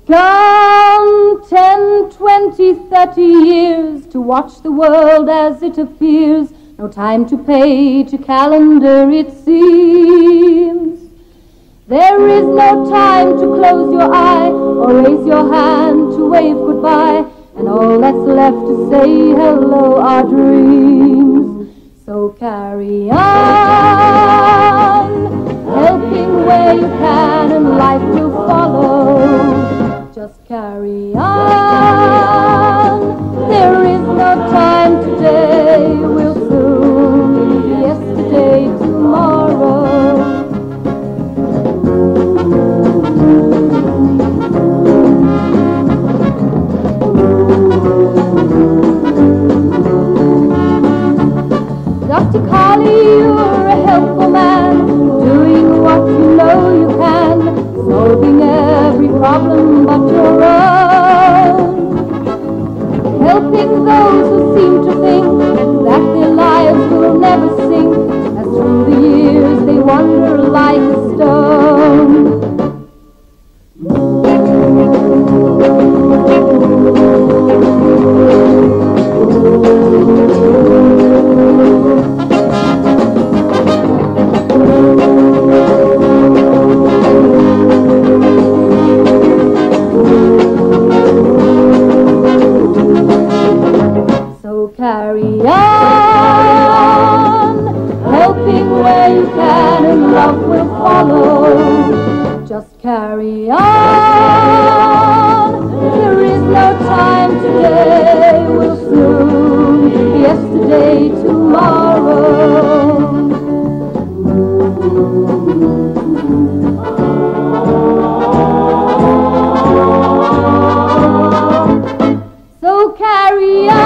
Count 10, 20, 30 years to watch the world as it appears. No time to page a calendar, it seems. There is no time to close your eye or raise your hand to wave goodbye. And all that's left to say hello are dreams. So carry on, helping where you can and life will follow. Just carry on, there is no time today. We'll soon be yesterday tomorrow. Dr. Carly, you're a helpful man, doing what you know you can, solving every problem but your own, helping those who seem to think that their lives will never sink, as through the years they wander like a stone. Carry on, helping where you can and love will follow. Just carry on, there is no time today. We'll soon be yesterday tomorrow. So carry on.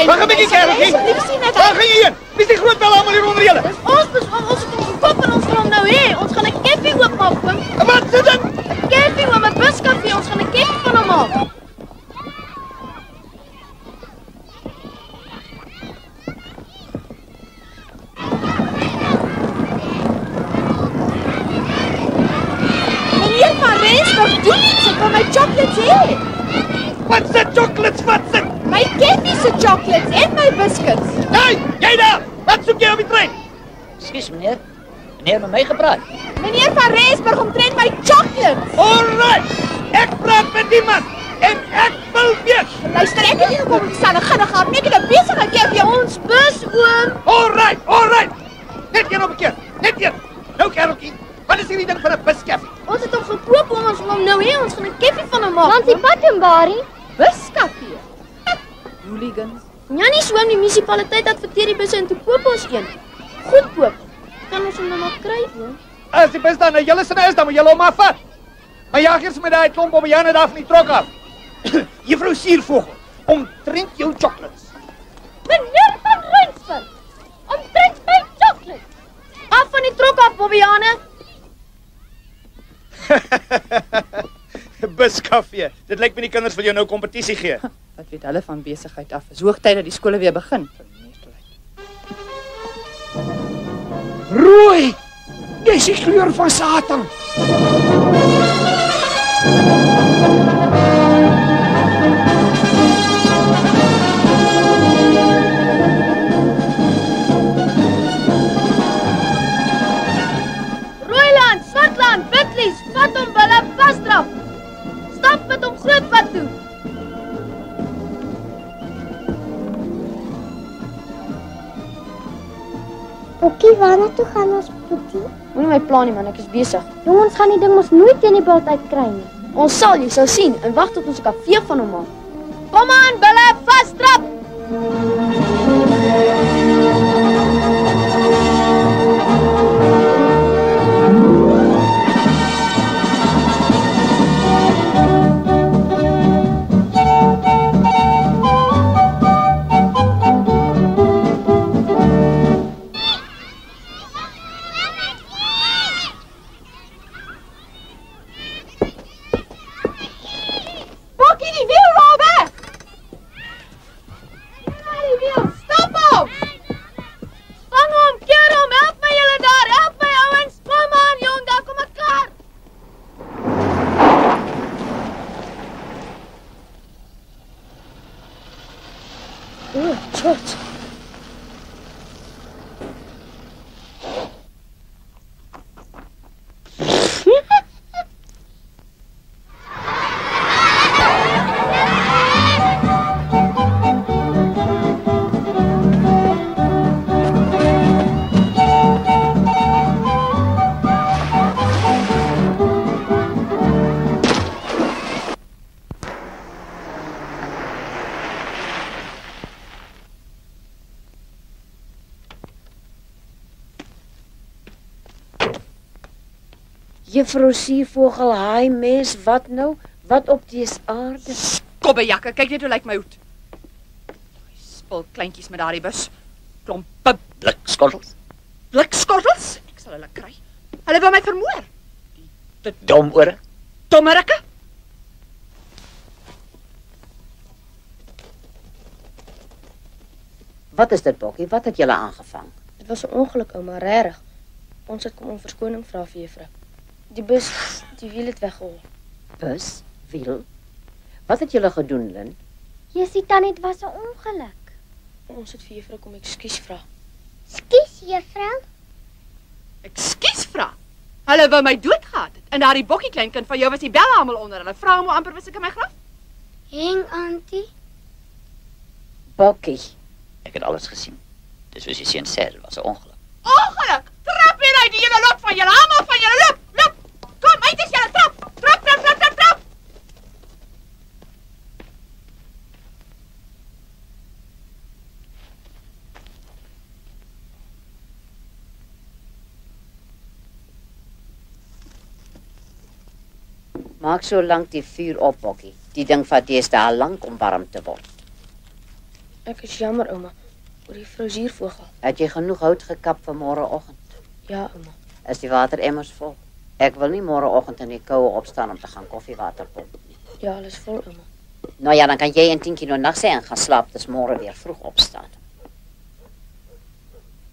Wacht een beetje, kereltje! Waar ga je heen? Wie is die groot bel allemaal hier onder jullie? Dis ons het om kop en ons gaan hom nou hê. Ons gaan 'n koffie oopmaak. Wat is dit? 'n Koffie, oom, 'n buskoffie. Ons gaan 'n koffie van hom maak. Meneer van Rensburg, doen iets. Ek wil my chocolates hê. Wat se chocolates? Wat se? My koffie se chocolates en my biscuits. Hey, jy daar! Wat soek jy op die trein? Ekskuus meneer. Meneer met my gepraat. Meneer van Rensburg omtrent my chocolates. Alright, ek praat met die man en ek wil weet. Luister, ek het nie gekom om te staan en ginne gehad nie. Ek het 'n besigheid keer vir ons bus, oom. Alright. Net een op 'n keer, net een. Nou kereltjie, wat is hierdie ding vir 'n buskaffie? Ons het hom gekoop om ons wil hom nou hê. Ons gaan 'n koffie van hom maak. Want die pad en Barie. Buskafee. Hooligans. Jannie swem die munisipaliteit adverteer die busse en toe koop ons een. Goedkoop. Kan ons hom nou maar kry, oom? As die bus dan nou julle sinne is, dan moet julle hom afvat. Maar jagers met daai klomp bobbejane daar van die trok af. Juffrou Siervogel, omtrent jou chocolates. Meneer van Rensburg, omtrent my chocolate. Af van die trok af, Bobbiane. Buskafee. Dit lyk my die kinders wil jou nou kompetisie gee. Wat weet hulle van besigheid af? Is hoogtyd dat die skole weer begin. Rooi! Dis die kleur van Satan. Rooiland, Swartland, Witlies, vat hom hulle vasdraf. Stap met hom grootpad toe. Bokkie, waarna toe gaan ons, Boetie? Moenie my pla nie man, ek is besig. Jong, ons gaan die ding mos nooit teen die bult uitkry nie. Ons sal, jy sal sien, en wag tot ons 'n kafee van hom maak. Kom aan, Bulle, vasdraf. Juffrou Siervogel, haai mes, wat nou? Wat op die aarde? Kobbejakke, kyk net hoe lyk my hoed. Spul kleintjies met daardie bus. Klompe Blikskottels. blikskottels. Ek sal hulle kry. Hulle wil my vermoor. Te dom ore. Dommerikke. Wat is dit, Bokkie? Wat het julle aangevang? Dit was 'n ongeluk, ouma, regtig. Ons het kom om verskoning vra vir juffrou. Die bus, die wiel het weggehol. Bus? Wiel? Wat het julle gedoen, Lin? Jessie, tannie, dit was 'n ongeluk. Ons het vir juffrou kom ekskuus vra. Skus, juffrou. Ekskuus vra. Hulle wou my doodgehad het. En daardie bokkie kleinkind van jou was die belle almal onder. Hulle vra hom hoe amper was ek in my graf. Heng, auntie. Bokkie. Ek het alles gesien. Dis soos die seun sê, dit was 'n ongeluk. Ongeluk! Trap hier uit die hele lot van julle. Almal van julle loop. Loop. Kom, uit is julle trap. Trap. Maak so lank die vuur op, Bokkie. Die ding vat deesdae lank om warm te word. Ek is jammer, ouma, oor die vrou Siervogel. Het jy genoeg hout gekap vir môreoggend? Ja, ouma. Is die wateremmers vol? Ek wil nie môreoggend in die koue opstaan om te gaan koffiewater pomp nie. Ja, alles vol, ouma. Nou ja, dan kan jy in 10 kilo nag sê en gaan slaap, dis môre weer vroeg opstaan.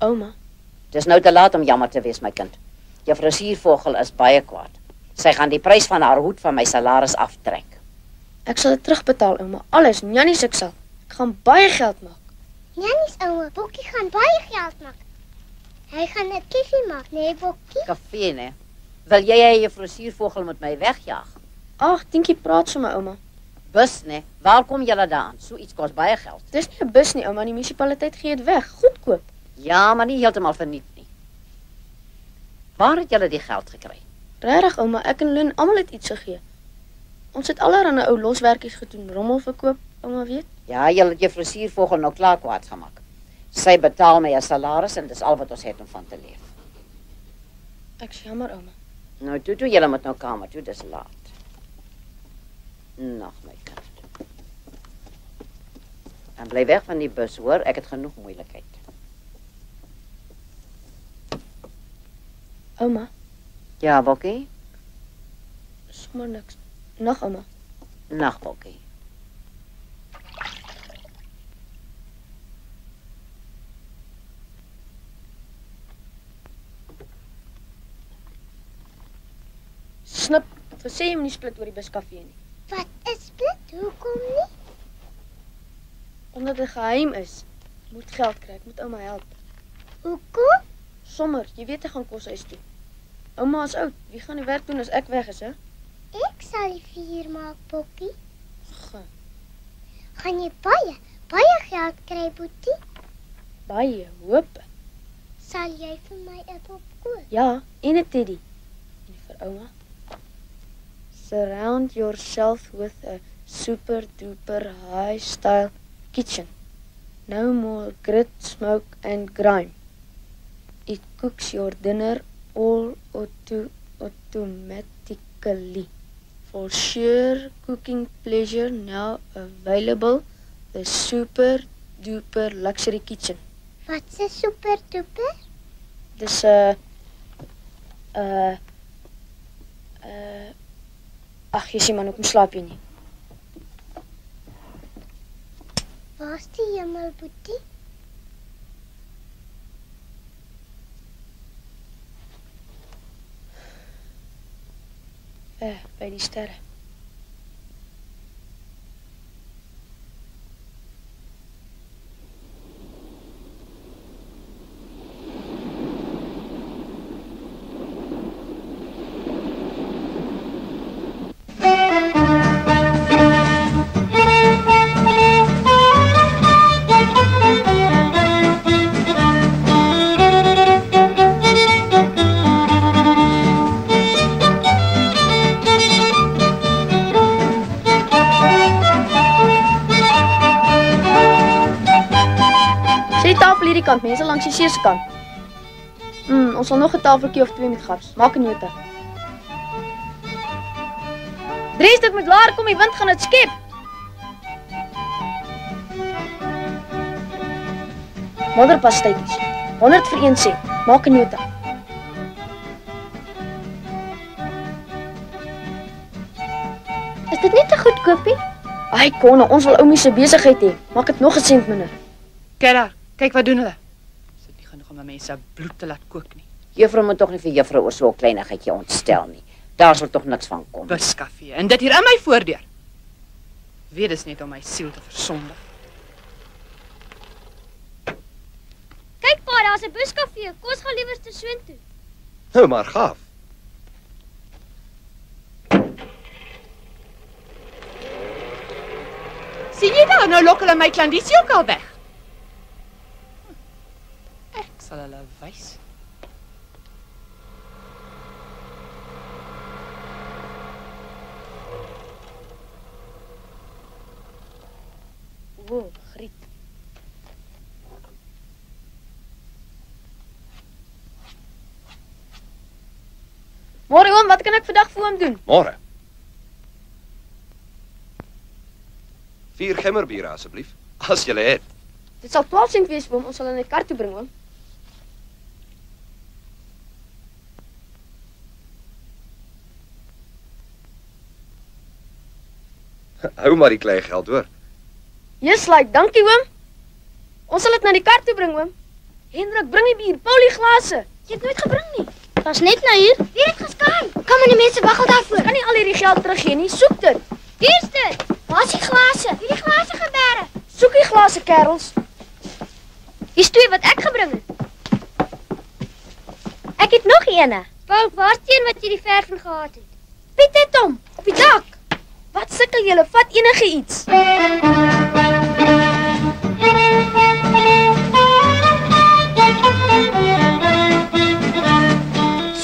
Ouma, Dis nou te laat om jammer te wees, my kind. Juffrou Siervogel is baie kwaad. Sy gaan die prys van haar hoed van my salaris aftrek. ek sal dit terugbetaal, ouma. Alles, Jannie se ek sal. Ek gaan baie geld maak. Jannie's ouma, Bokkie gaan baie geld maak. Hy gaan 'n koffie maak, nee, Bokkie. Kafee, né? Wil jy hê juffrou Siervogel moet my wegjaag? Ag, Tientjie praat so my ouma. Bus, né? Waar kom julle daaraan? So iets kos baie geld. Dis nie 'n bus nie, ouma, die munisipaliteit gee dit weg, goedkoop. Ja, maar nie heeltemal verniet nie. Waar het julle die geld gekry? Regtig, ouma, ek en Lynn almal het iets gegee. Ons het allerhande ou loswerkies gedoen, rommel verkoop, ouma weet. Ja, julle het juffrou Siervogel nou klaar kwaad gemaak. Sy betaal my 'n salaris en dis al wat ons het om van te leef. Ek's jammer, ouma. Nou, toe, julle moet nou kamer toe, dis laat. Nag, my kind. En bly weg van die bus, hoor, ek het genoeg moeilikheid. Ouma, Ja, Bokkie? sommer niks. Nag, ouma. Nag, Bokkie. Snip, gesê jy moet nie split oor die buskafee nie. Wat is split? Hoekom nie? Omdat dit geheim is. Ek moet geld kry, ek moet ouma help. Hoekom? Sommer, jy weet ek gaan koshuis toe. Ouma is oud, wie gaan die werk doen as ek weg is, hè? Ek sal die vuur maak, Bokkie. Ge, Gaan jy baie geld kry, Boetie? baie hoop. Sal jy vir my 'n pop koop? Ja, en 'n teddy. En vir ouma. Surround yourself with a super duper high style kitchen. No more grit, smoke and grime. It cooks your dinner all automatically. For sure cooking pleasure now available. The super duper luxury kitchen. Wat se super duper? Dis ag, jy sien man, hoekom slaap jy nie? Waar's die hemel, Boetie? By die sterre. Kant, mense langs die see se kant. Ons sal nog 'n tafeltjie of 2 met gaps. Maak 'n nota. Dries, dit moet laer kom, die wind gaan dit skep. Modderpastytjies. 100 vir 1 sent. Maak 'n nota. Is dit net 'n goedkoopie? Ai, Konne, ons wil oumie se besigheid hê. Maak dit nog 'n sent minder. Kyk daar, kyk wat doen hulle. Is dit nie genoeg om mense bloed te laat kook nie? Juffrou moet tog nie vir juffrou oor so 'n kleinigheidjie ontstel nie. Daar sal tog niks van kom. Buskafee. En dit hier in my voordeur. Weet dis net om my siel te versondig. Kyk pa, daar's 'n buskafee. Kom ons gaan liewer soontoe. Nou maar gaaf. Sien jy daar, nou lok hulle my klandisie ook al weg. Ek sal hulle wys. Wow, griet. Môre oom, wat kan ek vandag vir oom doen? Môre. 4 gemmerbiere asseblief, as jy het. Dit sal 12 sent wees, oom. Ons sal in die kar toe bring, oom. Hou maar die klein geld hoor. Yes, like, dankie oom. Ons sal dit na die kar toe bring, oom. Hendrik, bring die bier. Paul, die glase. Jy het nooit gebring nie. Was net nou hier. Wie het geskaai? Kom in die mense wag al daarvoor. Kan nie al hierdie geld teruggee nie. Soek dit. Hier's dit. Waar's die glase? Wie die glase geberg? Soek die glase, kerels. Hier's 2 wat ek gebring het. het nog eene. Paul, waar's die een wat jy die verf van gehad het? Piet het hom, op die dak. Wat sukkel julle? Vat enige iets.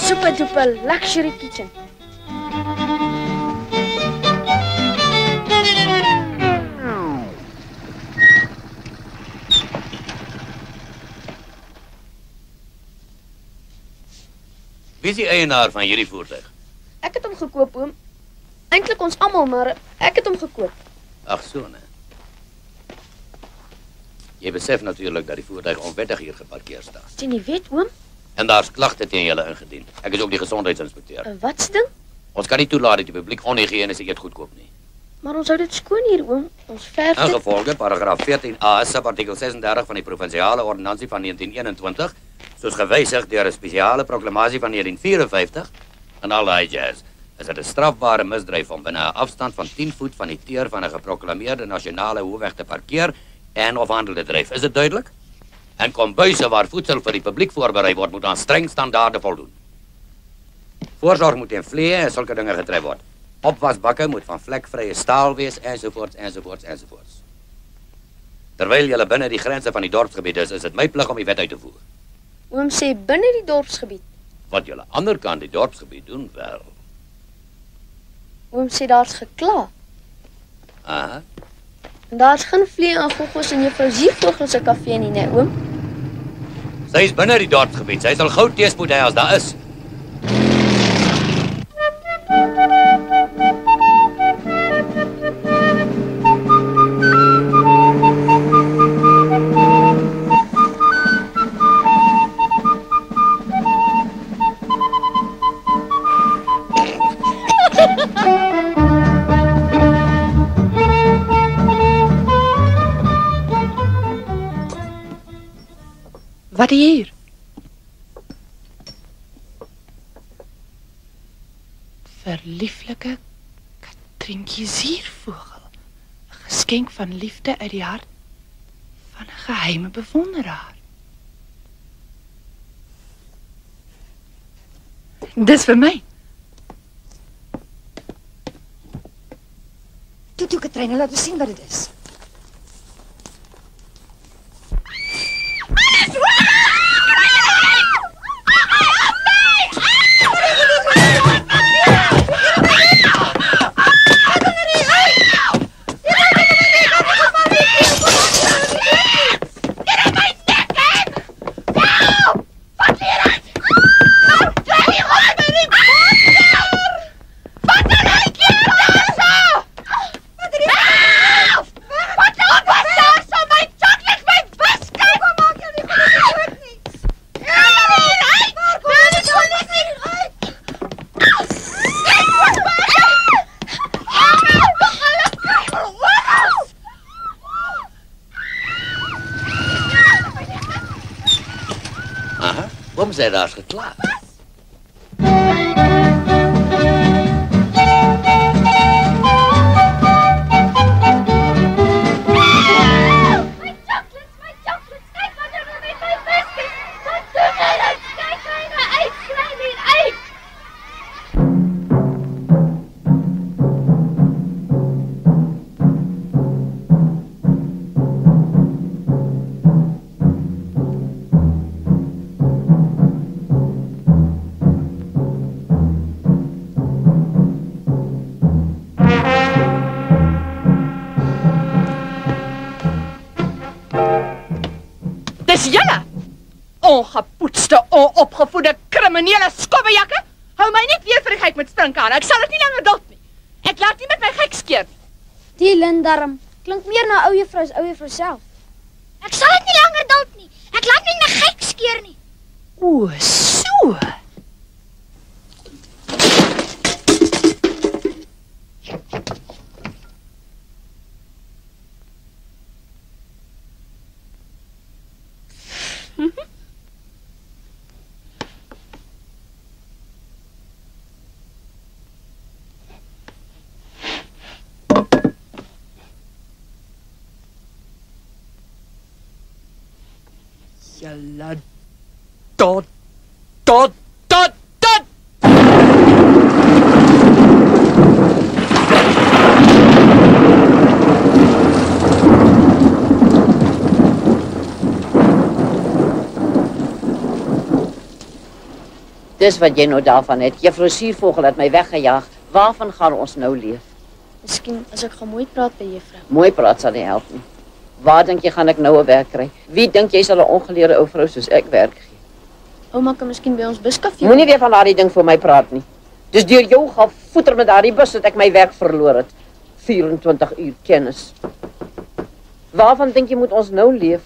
Super duper luxury kitchen. Wie is die eienaar van hierdie voertuig? Ek het hom gekoop, oom. Eintlik ons almal, maar ek het hom gekoop. Ag so, nee. Jy besef natuurlik dat die voertuig onwettig hier geparkeer staan. Sien nie weet, oom? En daar's klagte teen julle ingedien. Ek is ook die gesondheidsinspekteur. En wat sting? Ons kan nie toelaat dat die publiek onhygiëniese eet goedkoop nie. Maar ons hou dit skoon hier, oom. Ons verf dit. Ingevolge paragraaf 14a subartikel 36 van die provinsiale ordonnansie van 1921, soos gewysig deur 'n spesiale proklamasie van 1954, en al daai jazz, is dit 'n strafbare misdryf om binne 'n afstand van 10 voet van die teer van 'n geproklameerde nasionale hoofweg te parkeer en of handel te dryf. Is dit duidelik? En kombuise waar voedsel vir die publiek voorberei word, moet aan streng standaarde voldoen. Voorsorg moet teen vleie en sulke dinge getref word. Opwasbakke moet van vlekvrye staal wees, ensovoorts, ensovoorts, ensovoorts. Terwyl julle binne die grense van die dorpsgebied is dit my plig om die wet uit te voer. Oom sê binne die dorpsgebied. Wat julle ander kant die dorpsgebied doen, wel. Oom sê daar's gekla. Aha. En daar's geen vlee en goggos in juffrou Siervogel se kafee nie, nee, oom. Sy is binne die dorpsgebied. Sy sal gou teespoed hê as daar is. Wat hier? Verlieflike Katrientjie Siervogel. 'n Geskenk van liefde uit die hart van 'n geheime bewonderaar. Dis vir my. Toe, Katrine, laat ons sien wat dit is. Oom sê daar's gekla. Dis julle! Ongepoetste, onopgevoede, kriminele skobbejakke! Hou my net weer vir die gek met sprinkane. Ek sal dit nie langer duld nie. Ek laat nie met my gek skeer nie. Die lindarm klink meer na ou juffrou self. Ek sal dit nie langer duld nie. Ek laat nie my gek skeer nie. O, so. Julle Dis wat jy nou daarvan het. Juffrou Siervogel het my weggejaag. Waarvan gaan ons nou leef? Miskien as ek gaan mooi praat by juffrou. Mooi praat sal nie help nie. Waar dink jy gaan ek nou 'n werk kry? Wie dink jy sal 'n ongeleerde ou vrou soos ek werk gee? Ouma kan miskien by ons buskafee. Moenie weer van daardie ding vir my praat nie. Dis deur jou gevoeter met daardie bus dat ek my werk verloor het. 24 uur kennis. Waarvan dink jy moet ons nou leef?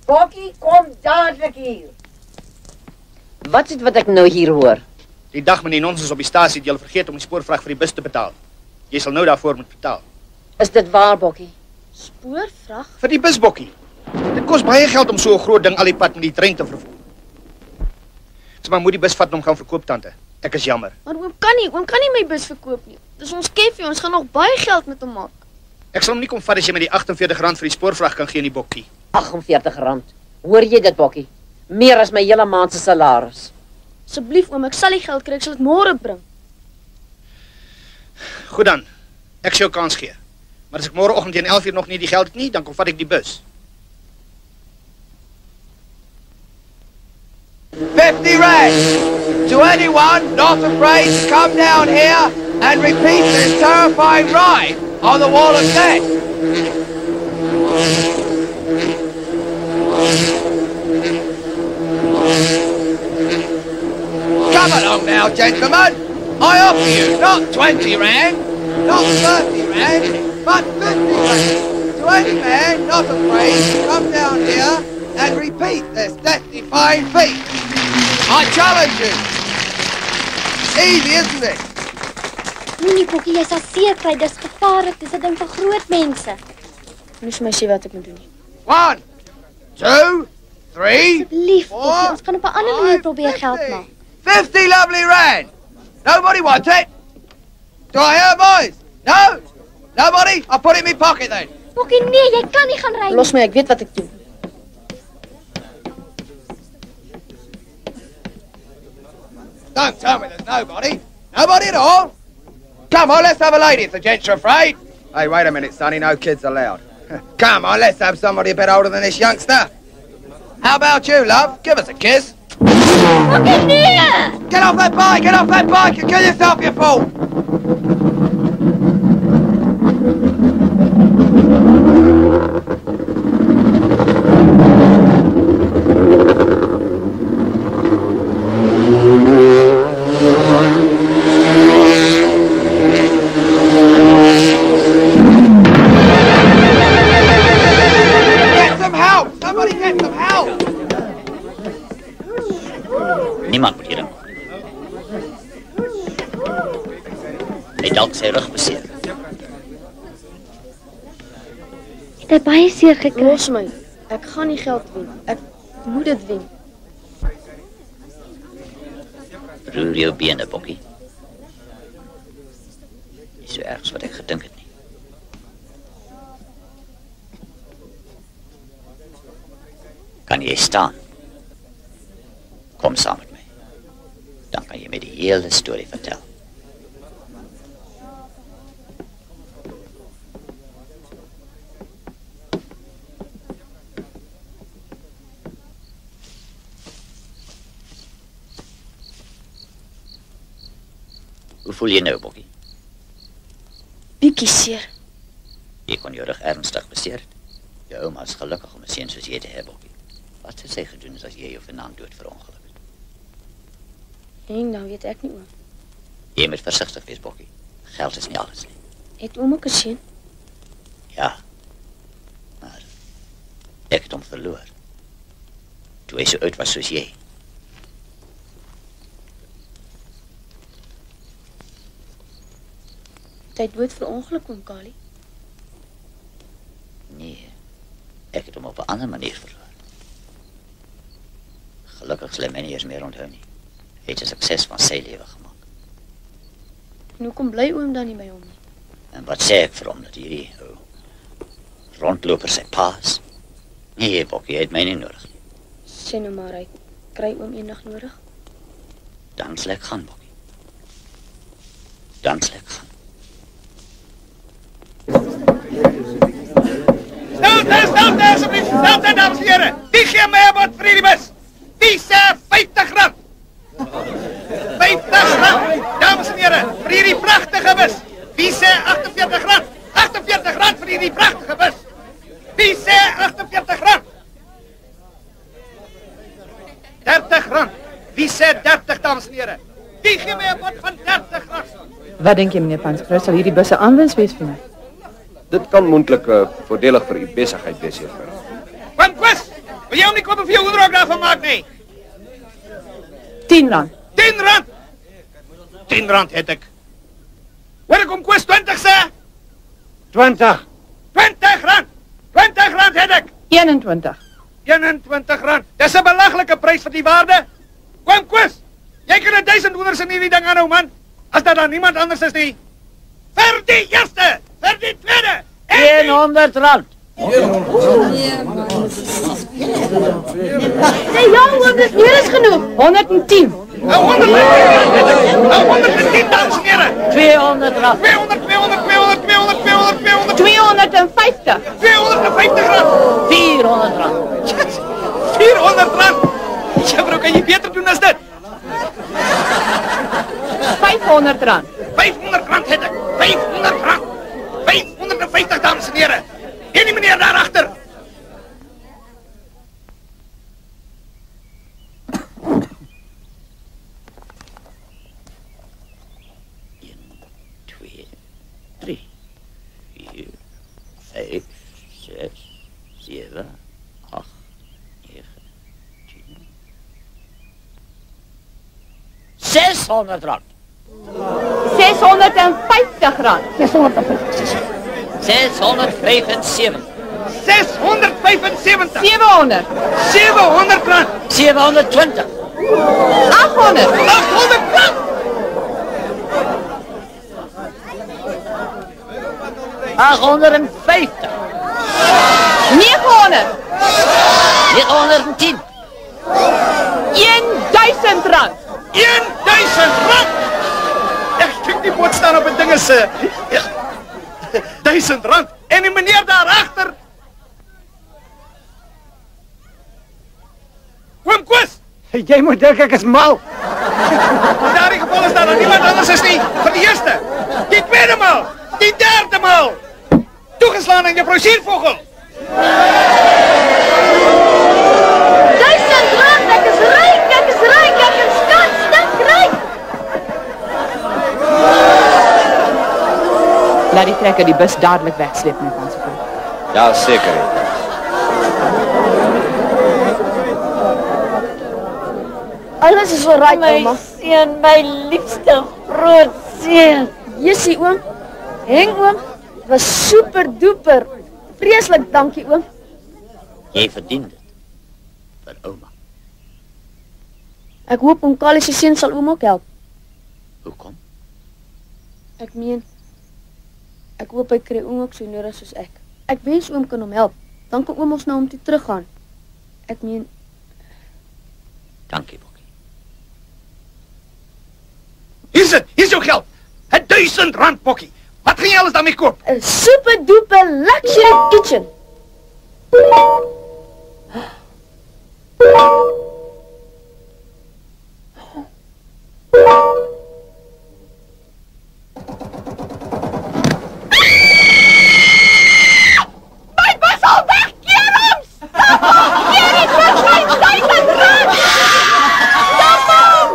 Bokkie, kom dadelik hier. Wat is dit wat ek nou hier hoor? Die dag meneer Nonsens op die stasie het julle vergeet om die spoorvrag vir die bus te betaal. Jy sal nou daarvoor moet betaal. Is dit waar, Bokkie? Spoorvrag? Vir die bus, Bokkie. Dit kos baie geld om so 'n groot ding al die pad met die trein te vervoer. Dis maar moet die bus vat en hom gaan verkoop, tante. Ek is jammer. Maar oom kan nie my bus verkoop nie. Dis ons keffie, ons gaan nog baie geld met hom maak. Ek sal hom nie kom vat as jy met die R48 vir die spoorvrag kan gee in die Bokkie. R48. Hoor jy dit, Bokkie? Meer as my hele maand se salaris. Asseblief oom, ek sal die geld kry, ek sal dit môre bring. Goed dan. Ek sal jou kans gee. Maar as ek môreoggend teen 11 uur nog nie die geld het nie, dan kom vat ek die bus. 50 rand to anyone not afraid to come down here and repeat this terrifying ride on the wall of death. Come along now, gentlemen. I offer you not 20 rand, not 30 rand, but 50 rand to any man not afraid to come down here and repeat this death-defying feat. I challenge you. Easy, isn't it? Moenie Bokkie, jy sal seer kry, dis gevaarlik, dis 'n ding vir groot mense. Moes my sê wat ek moet doen nie. 1, 2, 3, Lief, Bokkie, ons kan op 'n ander manier probeer geld maak. 50 lovely rand. Nobody wants it? Do I hear boys? No? Nobody? I'll put it in my pocket then. Bokkie, nee, jy kan nie gaan ry nie. Los my, ek weet wat ek doen. Don't tell me there's nobody. Nobody at all? Come on, let's have a lady if the gents are afraid. Hey, wait a minute, Sonny. No kids allowed. Come on, let's have somebody a bit older than this youngster. How about you, love? Give us a kiss. Bokkie, nee! Get off that bike! Get off that bike and kill yourself, you fool! Get some help! Somebody get some help! Niemand moet hierin kom. Hy dalk sy rug beseer. Het hy baie seer gekry? Los my. Ek gaan nie geld wen. Ek moet dit wen. Roer jou bene, Bokkie. Nie so erg as wat ek gedink het nie. Kan jy staan? Kom saam met my. Dan kan jy my die hele storie vertel. Hoe voel jy nou, Bokkie? Bietjie seer. Jy kon jou rug ernstig beseer het. Jou ouma is gelukkig om 'n seun soos jy te hê, Bokkie. Wat het sy gedoen as jy jou vanaand dood verongeluk het? En nou weet ek nie oom. Jy moet versigtig wees, Bokkie. Geld is nie alles nie. Het oom ook 'n seun? Ja. Maar ek het hom verloor. Toe hy so oud was soos jy. Het hy dood verongeluk, oom Kali? Nee, ek het hom op 'n ander manier verloor. Gelukkig sal hy my nie eens meer onthou nie. Hy het 'n sukses van sy lewe gemaak. En hoekom bly oom dan nie by hom nie? En wat sê ek vir hom dat hierdie rondloper sy paas? Nee, Bokkie, hy het my nie nodig. Sê nou maar, hy kry oom eendag nodig? Dan sal ek gaan, Bokkie. Dan sal ek gaan. Stilte asseblief, stilte dames en heren. Wie gee my 'n bod vir hierdie bus? Wie sê R50? R50, dames en heren, vir hierdie pragtige bus. Wie sê R48? R48 vir hierdie pragtige bus. Wie sê R48? R30. Wie sê 30, dames en heren? Wie gee my 'n bod van R30? Wat dink jy, meneer Pansgroot, sal hierdie busse aanwins wees vir my? Dit kan moontlik voordelig vir u besigheid wees, juffrou. Van Quist, wil jy hom nie kom en vir jou hoedrok daarvan maak nie? R10. R10? R10 het ek. Hoor ek om Quist 20 sê? 20. R20. R20 het ek. 21. R21. Dis 'n belaglike prys vir die waarde. Kom Quist, jy kan 1000 hoenders in hierdie ding aanhou, man. As daar dan niemand anders is nie. Vir die eerste, vir die tweede. R100. Nee, ja, oom, dis meer as genoeg. 110. 110, dames en heren. 200 rand. 200. 250. 250 rand. 400 rand. 400 rand. Juffrou, kan jy beter doen as dit? 500 rand. 500 rand het ek. 500 rand. 550, dames en heren. En die meneer daarachter. Vijf, 6, 7, 8, 9, 10. 600 rand. 650 rand. 675. 675. 700. 700 rand. 720. 800. 800 rand. 850. 900. 910. 1000 rand. 1000 rand. Ek dink die boot staan op 'n ding is 1000 rand. En die meneer daarachter. Kom Quist. Jy moet dink ek is mal. In daardie geval is daar dan niemand anders is nie. Vir die eerste, die tweede maal, die derde maal. Toegeslaan aan juffrou Siervogel. 1000 rand, ek is ryk, ek is stinkryk. Laat die trekker die bus dadelik wegsleep, meneer Pansgroot. Ja, seker. Alles is alright, ouma. Seun, my liefste groot seun. Jessie, oom. Heng, oom. Het was super duper. Vreeslik, dankie, oom. Jy verdien dit. Vir ouma. Ek hoop oom Kali se seun sal oom ook help. Hoekom? Ek meen, ek hoop hy kry oom ook so nodig soos ek. Ek wens oom kan hom help. Dan kan oom ons na hom toe teruggaan. Ek meen... Dankie, Bokkie. Hier is het, hier is jou geld. 1000 rand, Bokkie. Wat gaan jy alles daarmee koop? 'n super duper luxury kitchen. My bus al weg, kerels! Hier is my 1000 rand! Stop hom!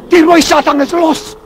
Die rooi satan is los.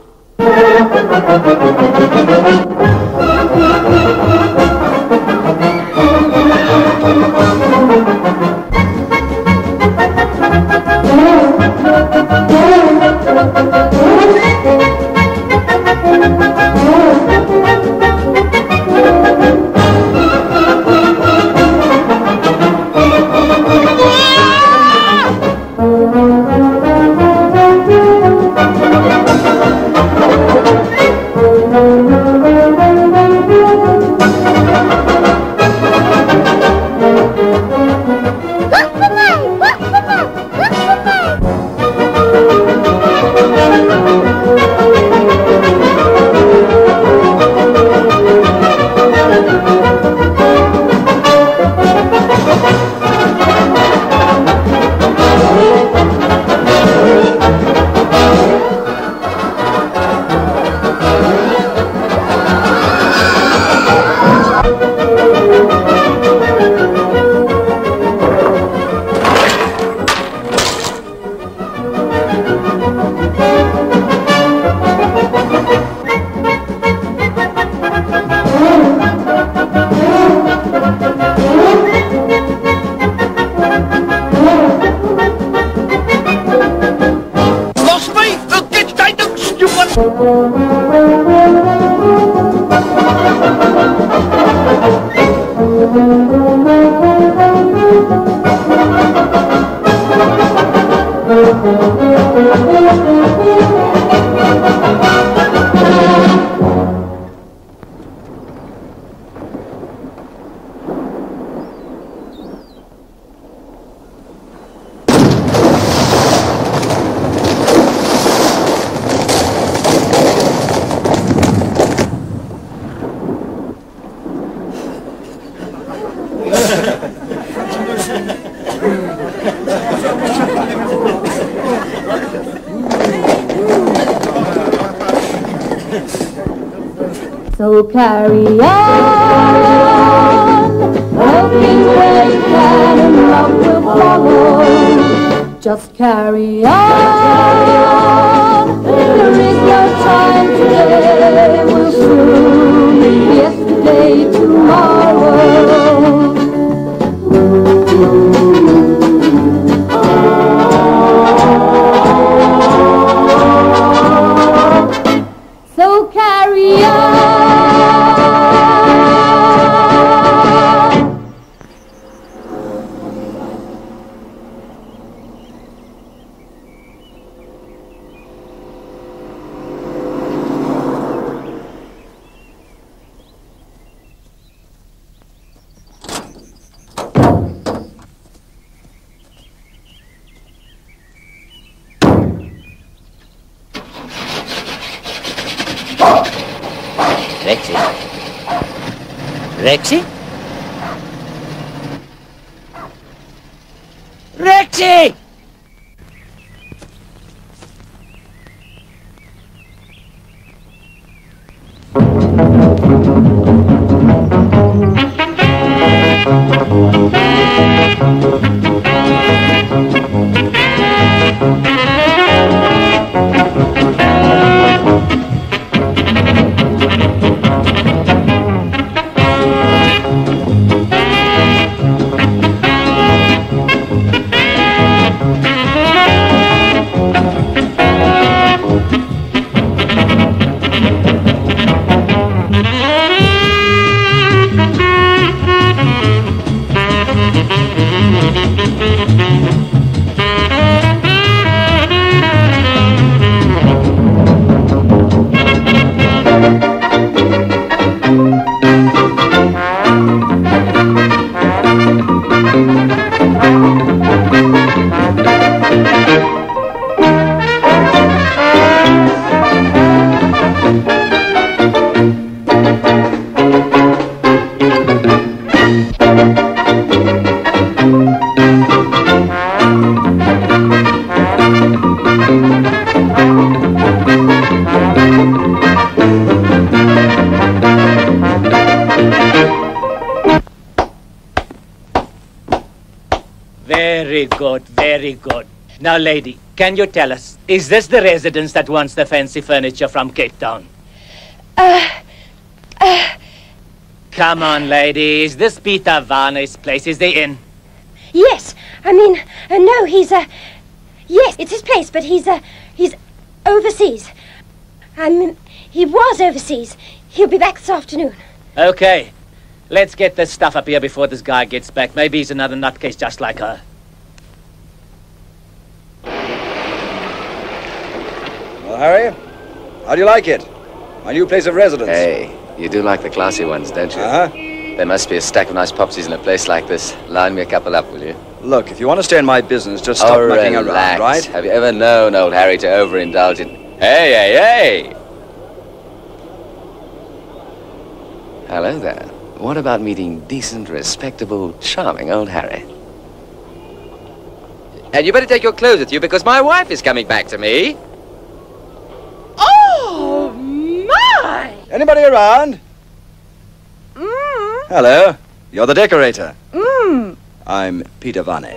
So carry on, looking where you can and love will follow. Just carry on, there is no time today, we'll soon be yesterday tomorrow. So carry on. Rexy? Rexy? Rexy! Very good, very good. Now, lady, can you tell us, is this the residence that wants the fancy furniture from Cape Town? Come on, lady, is this Peter Varney's place? Is they in? Yes, I mean, no, he's, yes, it's his place, but he's overseas. He was overseas. He'll be back this afternoon. Okay, let's get this stuff up here before this guy gets back. Maybe he's another nutcase just like her. Well, Harry, how do you like it? My new place of residence. Hey, you do like the classy ones, don't you? Uh-huh. There must be a stack of nice popsies in a place like this. Line me a couple up, will you? Look, if you want to stay in my business, just stop mucking around, right? Have you ever known old Harry to overindulge in... Hey, hey, hey! Hello there. What about meeting decent, respectable, charming old Harry? And you better take your clothes with you because my wife is coming back to me. Oh, my! Anybody around? Mm. Hello. You're the decorator. Mm. I'm Peter Varney.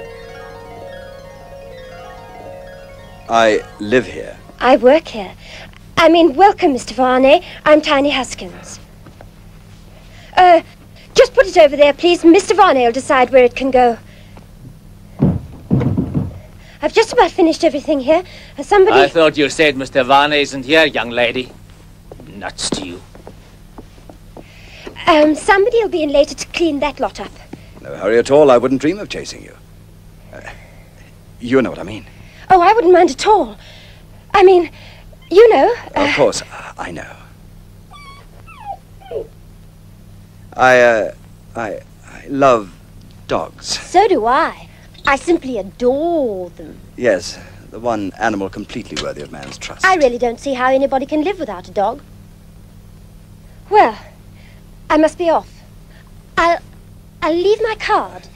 I live here. I work here. Welcome, Mr. Varney. I'm Tiny Huskins. Just put it over there, please. Mr. Varney will decide where it can go. I've just about finished everything here. Somebody... I thought you said Mr. Varney isn't here, young lady. Nuts to you. Somebody will be in later to clean that lot up. No hurry at all. I wouldn't dream of chasing you. You know what I mean. Oh, I wouldn't mind at all. You know... Of course, I know. I love dogs. So do I. I simply adore them. Yes, the one animal completely worthy of man's trust. I really don't see how anybody can live without a dog. Well, I must be off. I'll leave my card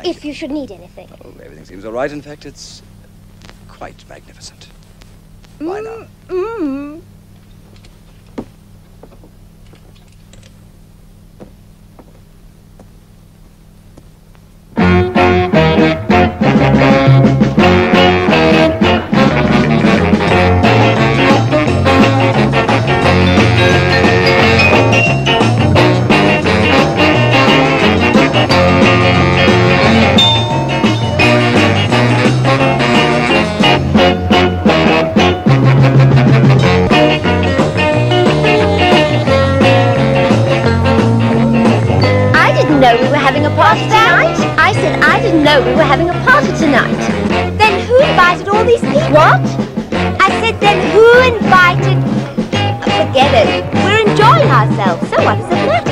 if you should need anything. Oh, everything seems all right. In fact, it's quite magnificent. Bye now. know we were having a party tonight. I said I didn't know we were having a party tonight. Then who invited all these people? What? I said then who invited... Forget it. We're enjoying ourselves, so what does it matter?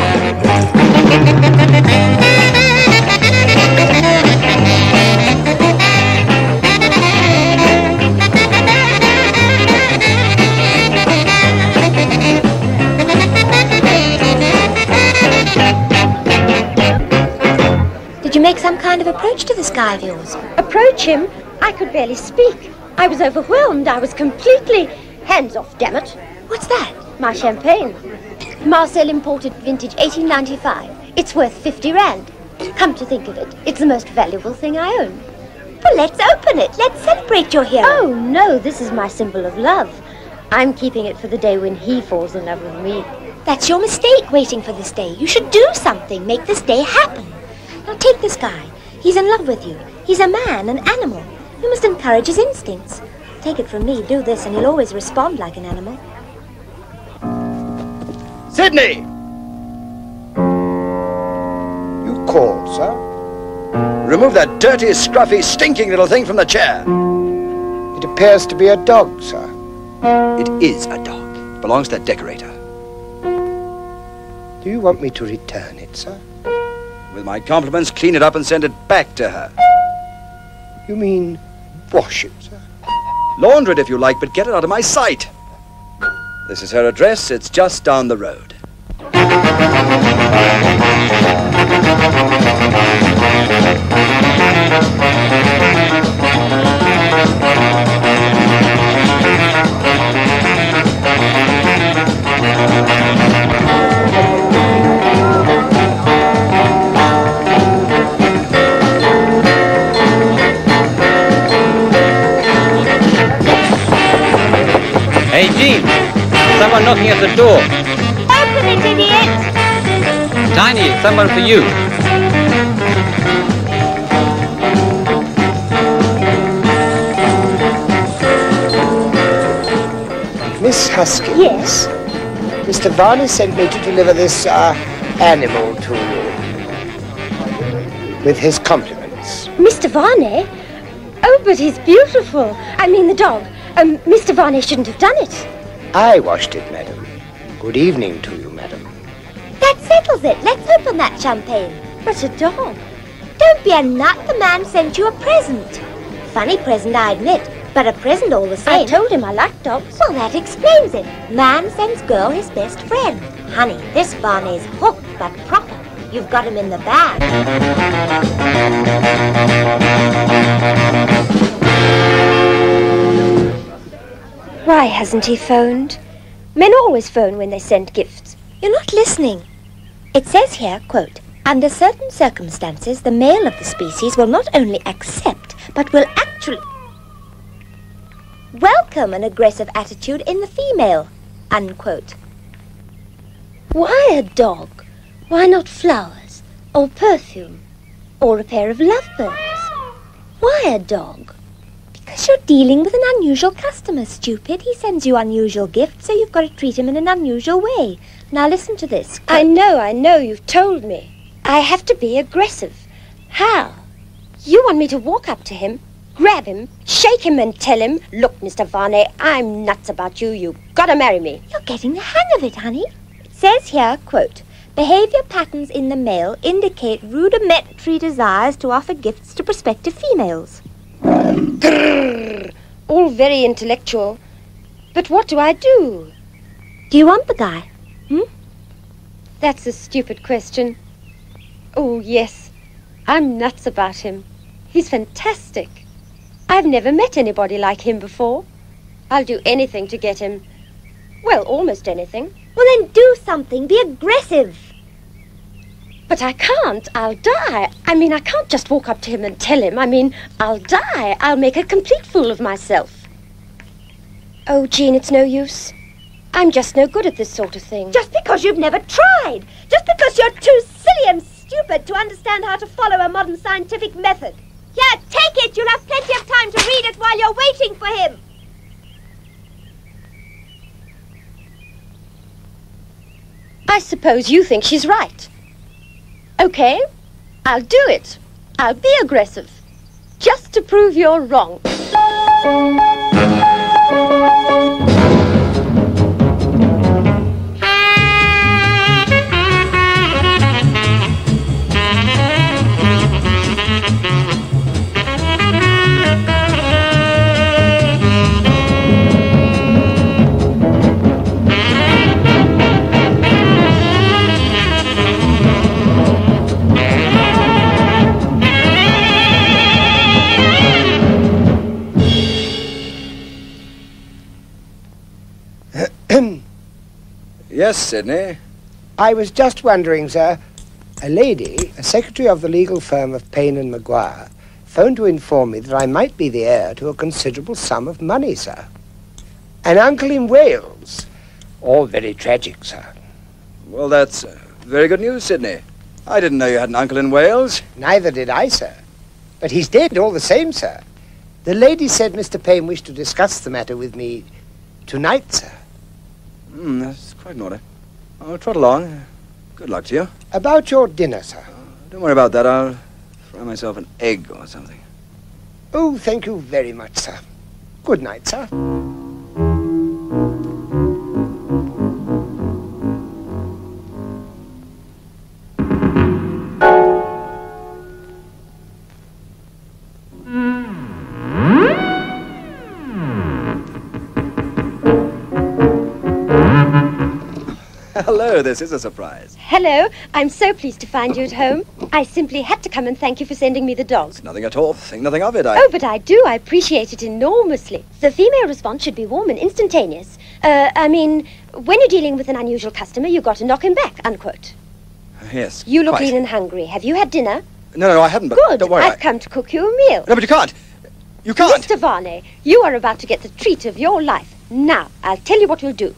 Did you make some kind of approach to this guy of yours? Approach him? I could barely speak. I was overwhelmed. I was completely... Hands off, damn it. What's that? My champagne. Marcel imported vintage 1895. It's worth 50 rand. Come to think of it, it's the most valuable thing I own. Well, let's open it. Let's celebrate your hero. Oh, no, this is my symbol of love. I'm keeping it for the day when he falls in love with me. That's your mistake, waiting for this day. You should do something. Make this day happen. Now, take this guy. He's in love with you. He's a man, an animal. You must encourage his instincts. Take it from me, do this, and he'll always respond like an animal. Sydney! You called, sir? Remove that dirty, scruffy, stinking little thing from the chair. It appears to be a dog, sir. It is a dog. It belongs to that decorator. Do you want me to return it, sir? With my compliments, clean it up and send it back to her. You mean wash it, sir? Launder it if you like, but get it out of my sight. This is her address. It's just down the road. Hey, Jean. Someone knocking at the door. Open it, idiot! Tiny, someone for you. Miss Husky. Yes? Mr. Varney sent me to deliver this, animal to you. With his compliments. Mr. Varney? Oh, but he's beautiful. I mean the dog. Mr. Varney shouldn't have done it. I washed it, madam. Good evening to you, madam. That settles it. Let's open that champagne. But a dog. Don't be a nut. The man sent you a present. Funny present, I admit, but a present all the same. I told him I like dogs. Well, that explains it. Man sends girl his best friend. Honey, this Barney's hooked but proper. You've got him in the bag. Why hasn't he phoned? Men always phone when they send gifts. You're not listening. It says here, quote, under certain circumstances, the male of the species will not only accept, but will actually welcome an aggressive attitude in the female, unquote. Why a dog? Why not flowers? Or perfume? Or a pair of lovebirds? Why a dog? Because you're dealing with an unusual customer, stupid. He sends you unusual gifts, so you've got to treat him in an unusual way. Now listen to this. I know, you've told me. I have to be aggressive. How? You want me to walk up to him, grab him, shake him and tell him, look, Mr. Varney, I'm nuts about you. You've got to marry me. You're getting the hang of it, honey. It says here, quote, behavior patterns in the male indicate rudimentary desires to offer gifts to prospective females. Grrr, all very intellectual. But what do I do? Do you want the guy? That's a stupid question. Oh, yes. I'm nuts about him. He's fantastic. I've never met anybody like him before. I'll do anything to get him. Well, almost anything. Well, then do something. Be aggressive. But I can't. I'll die. I mean, I can't just walk up to him and tell him. I mean, I'll die. I'll make a complete fool of myself. Oh, Jean, it's no use. I'm just no good at this sort of thing. Just because you've never tried. Just because you're too silly and stupid to understand how to follow a modern scientific method. Here, take it. You'll have plenty of time to read it while you're waiting for him. I suppose you think she's right. Okay, I'll do it. I'll be aggressive. Just to prove you're wrong. Yes, Sidney? I was just wondering, sir, a lady, a secretary of the legal firm of Payne and Maguire, phoned to inform me that I might be the heir to a considerable sum of money, sir. An uncle in Wales. All very tragic, sir. Well, that's very good news, Sidney. I didn't know you had an uncle in Wales. Neither did I, sir. But he's dead all the same, sir. The lady said Mr. Payne wished to discuss the matter with me tonight, sir. That's quite an order. Oh, trot along. Good luck to you. About your dinner, sir. Don't worry about that. I'll fry myself an egg or something. Oh, thank you very much, sir. Good night, sir. Hello, this is a surprise. Hello, I'm so pleased to find you at home. I simply had to come and thank you for sending me the dog. Nothing at all. Think nothing of it. Oh, but I do. I appreciate it enormously. The female response should be warm and instantaneous. I mean, when you're dealing with an unusual customer, you've got to knock him back, unquote. Yes, You look quite. lean and hungry. Have you had dinner? No, I haven't, but Good. don't worry. I've come to cook you a meal. No, but you can't. You can't. Mr. Varney, you are about to get the treat of your life. Now, I'll tell you what we'll do.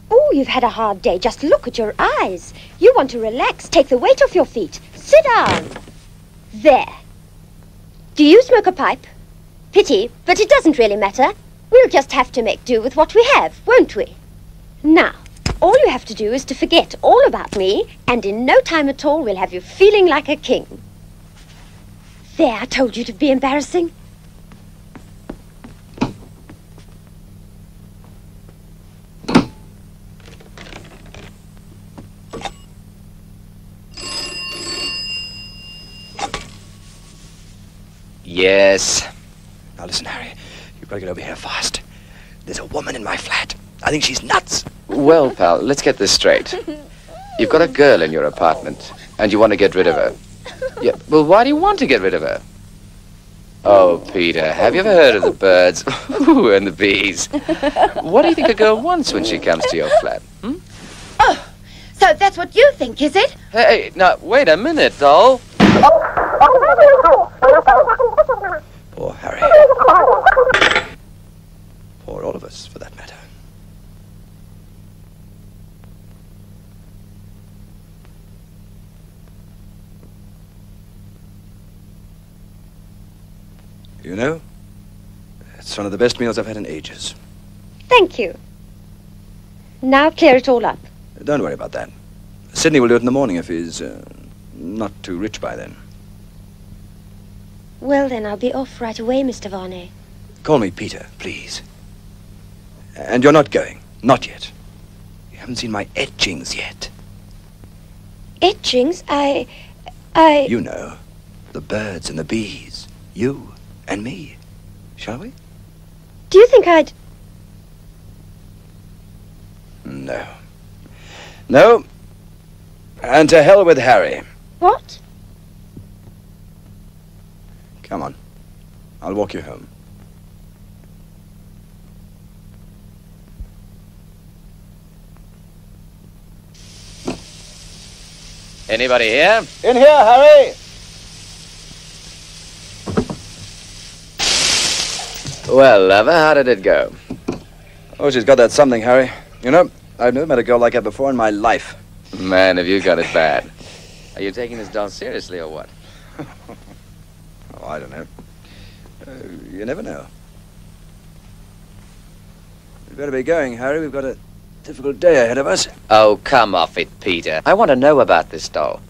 Oh, you've had a hard day. Just look at your eyes. You want to relax. Take the weight off your feet. Sit down. There. Do you smoke a pipe? Pity, but it doesn't really matter. We'll just have to make do with what we have, won't we? Now, all you have to do is to forget all about me, and in no time at all we'll have you feeling like a king. There, I told you to be embarrassing. Yes. Now listen, Harry. You've got to get over here fast. There's a woman in my flat. I think she's nuts. Well, pal, let's get this straight. You've got a girl in your apartment, and you want to get rid of her. Yeah, well, why do you want to get rid of her? Oh, Peter, have you ever heard of the birds? Ooh, and the bees. What do you think a girl wants when she comes to your flat? Oh, so that's what you think, is it? Hey, now, wait a minute, doll. Poor Harry. Poor all of us, for that matter. You know, it's one of the best meals I've had in ages. Thank you. Now clear it all up. Don't worry about that. Sidney will do it in the morning if he's not too rich by then. Well, then I'll be off right away, Mr. Varney. Call me Peter, please. And you're not going. Not yet. You haven't seen my etchings yet. Etchings? I... You know, the birds and the bees. You and me. Shall we? Do you think I'd... No. No. And to hell with Harry. What? Come on. I'll walk you home. Anybody here? In here, Harry! Well, lover, how did it go? Oh, she's got that something, Harry. You know, I've never met a girl like that before in my life. Man, have you got it bad. Are you taking this doll seriously or what? Oh, I don't know. You never know. We've got to be going, Harry. We've got a Difficult day ahead of us. Oh, come off it, Peter. I want to know about this doll.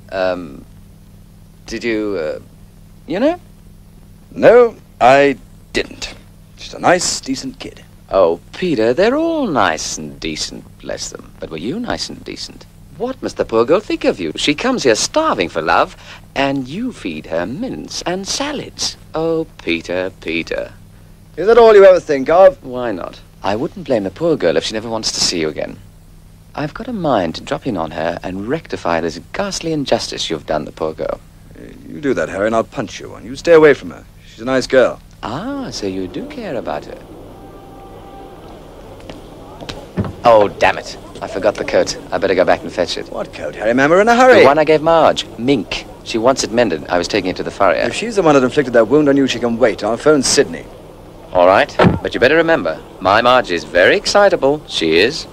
Did you, you know? No, I didn't. She's a nice, decent kid. Oh, Peter, they're all nice and decent, bless them. But were you nice and decent? What must the poor girl think of you? She comes here starving for love, and you feed her mince and salads. Oh, Peter, Peter. Is that all you ever think of? Why not? I wouldn't blame the poor girl if she never wants to see you again. I've got a mind to drop in on her and rectify this ghastly injustice you've done the poor girl. You do that, Harry, and I'll punch you, and you stay away from her. She's a nice girl. Ah, so you do care about her. Oh, damn it. I forgot the coat. I better go back and fetch it. What coat, Harry? Ma'am, we're in a hurry. The one I gave Marge. Mink. She wants it mended. I was taking it to the farrier. If she's the one that inflicted that wound on you, she can wait. I'll phone Sydney. All right. But you better remember, my Marge is very excitable. She is.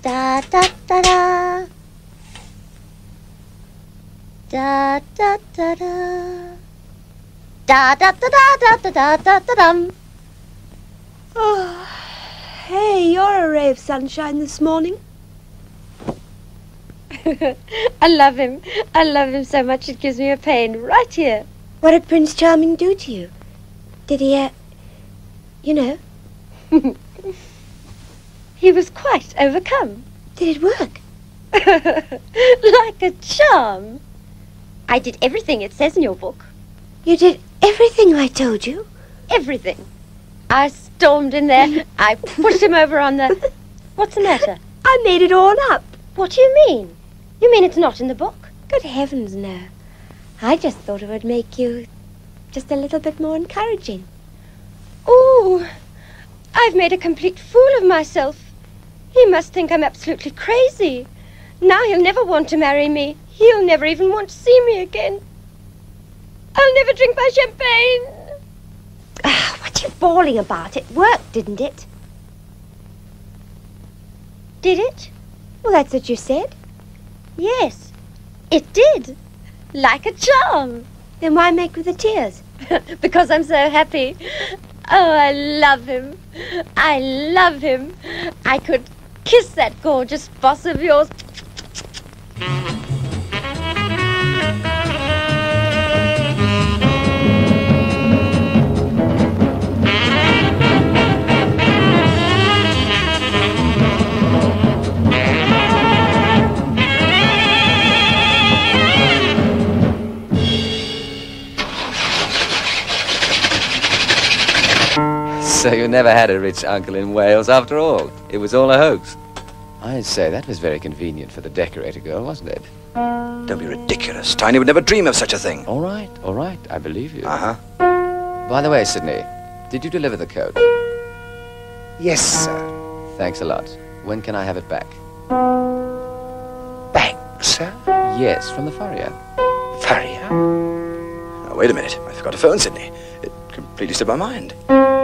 Da da da da. Da da da da. Da da da da da da da da dum. Oh, hey, you're a ray of sunshine this morning. I love him. I love him so much it gives me a pain right here. What did Prince Charming do to you? Did he, you know? He was quite overcome. Did it work? Like a charm. I did everything it says in your book. You did everything I told you? Everything. I stormed in there. I pushed him over on the... What's the matter? I made it all up. What do you mean? You mean it's not in the book? Good heavens, no. I just thought it would make you just a little bit more encouraging. Ooh, I've made a complete fool of myself. He must think I'm absolutely crazy. Now he'll never want to marry me. He'll never even want to see me again. I'll never drink my champagne. What are you bawling about? It worked, didn't it? Did it? Well, that's what you said. Yes, it did. Like a charm. Then why make with the tears? Because I'm so happy. Oh, I love him. I love him. I could kiss that gorgeous boss of yours. So you never had a rich uncle in Wales after all. It was all a hoax. I say, that was very convenient for the decorator girl, wasn't it? Don't be ridiculous. Tiny would never dream of such a thing. All right, I believe you. Uh-huh. By the way, Sydney, did you deliver the coat? Yes, sir. Thanks a lot. When can I have it back? Back, sir? Yes, from the farrier. Farrier? Oh, wait a minute. I forgot to phone Sydney. It completely slipped my mind.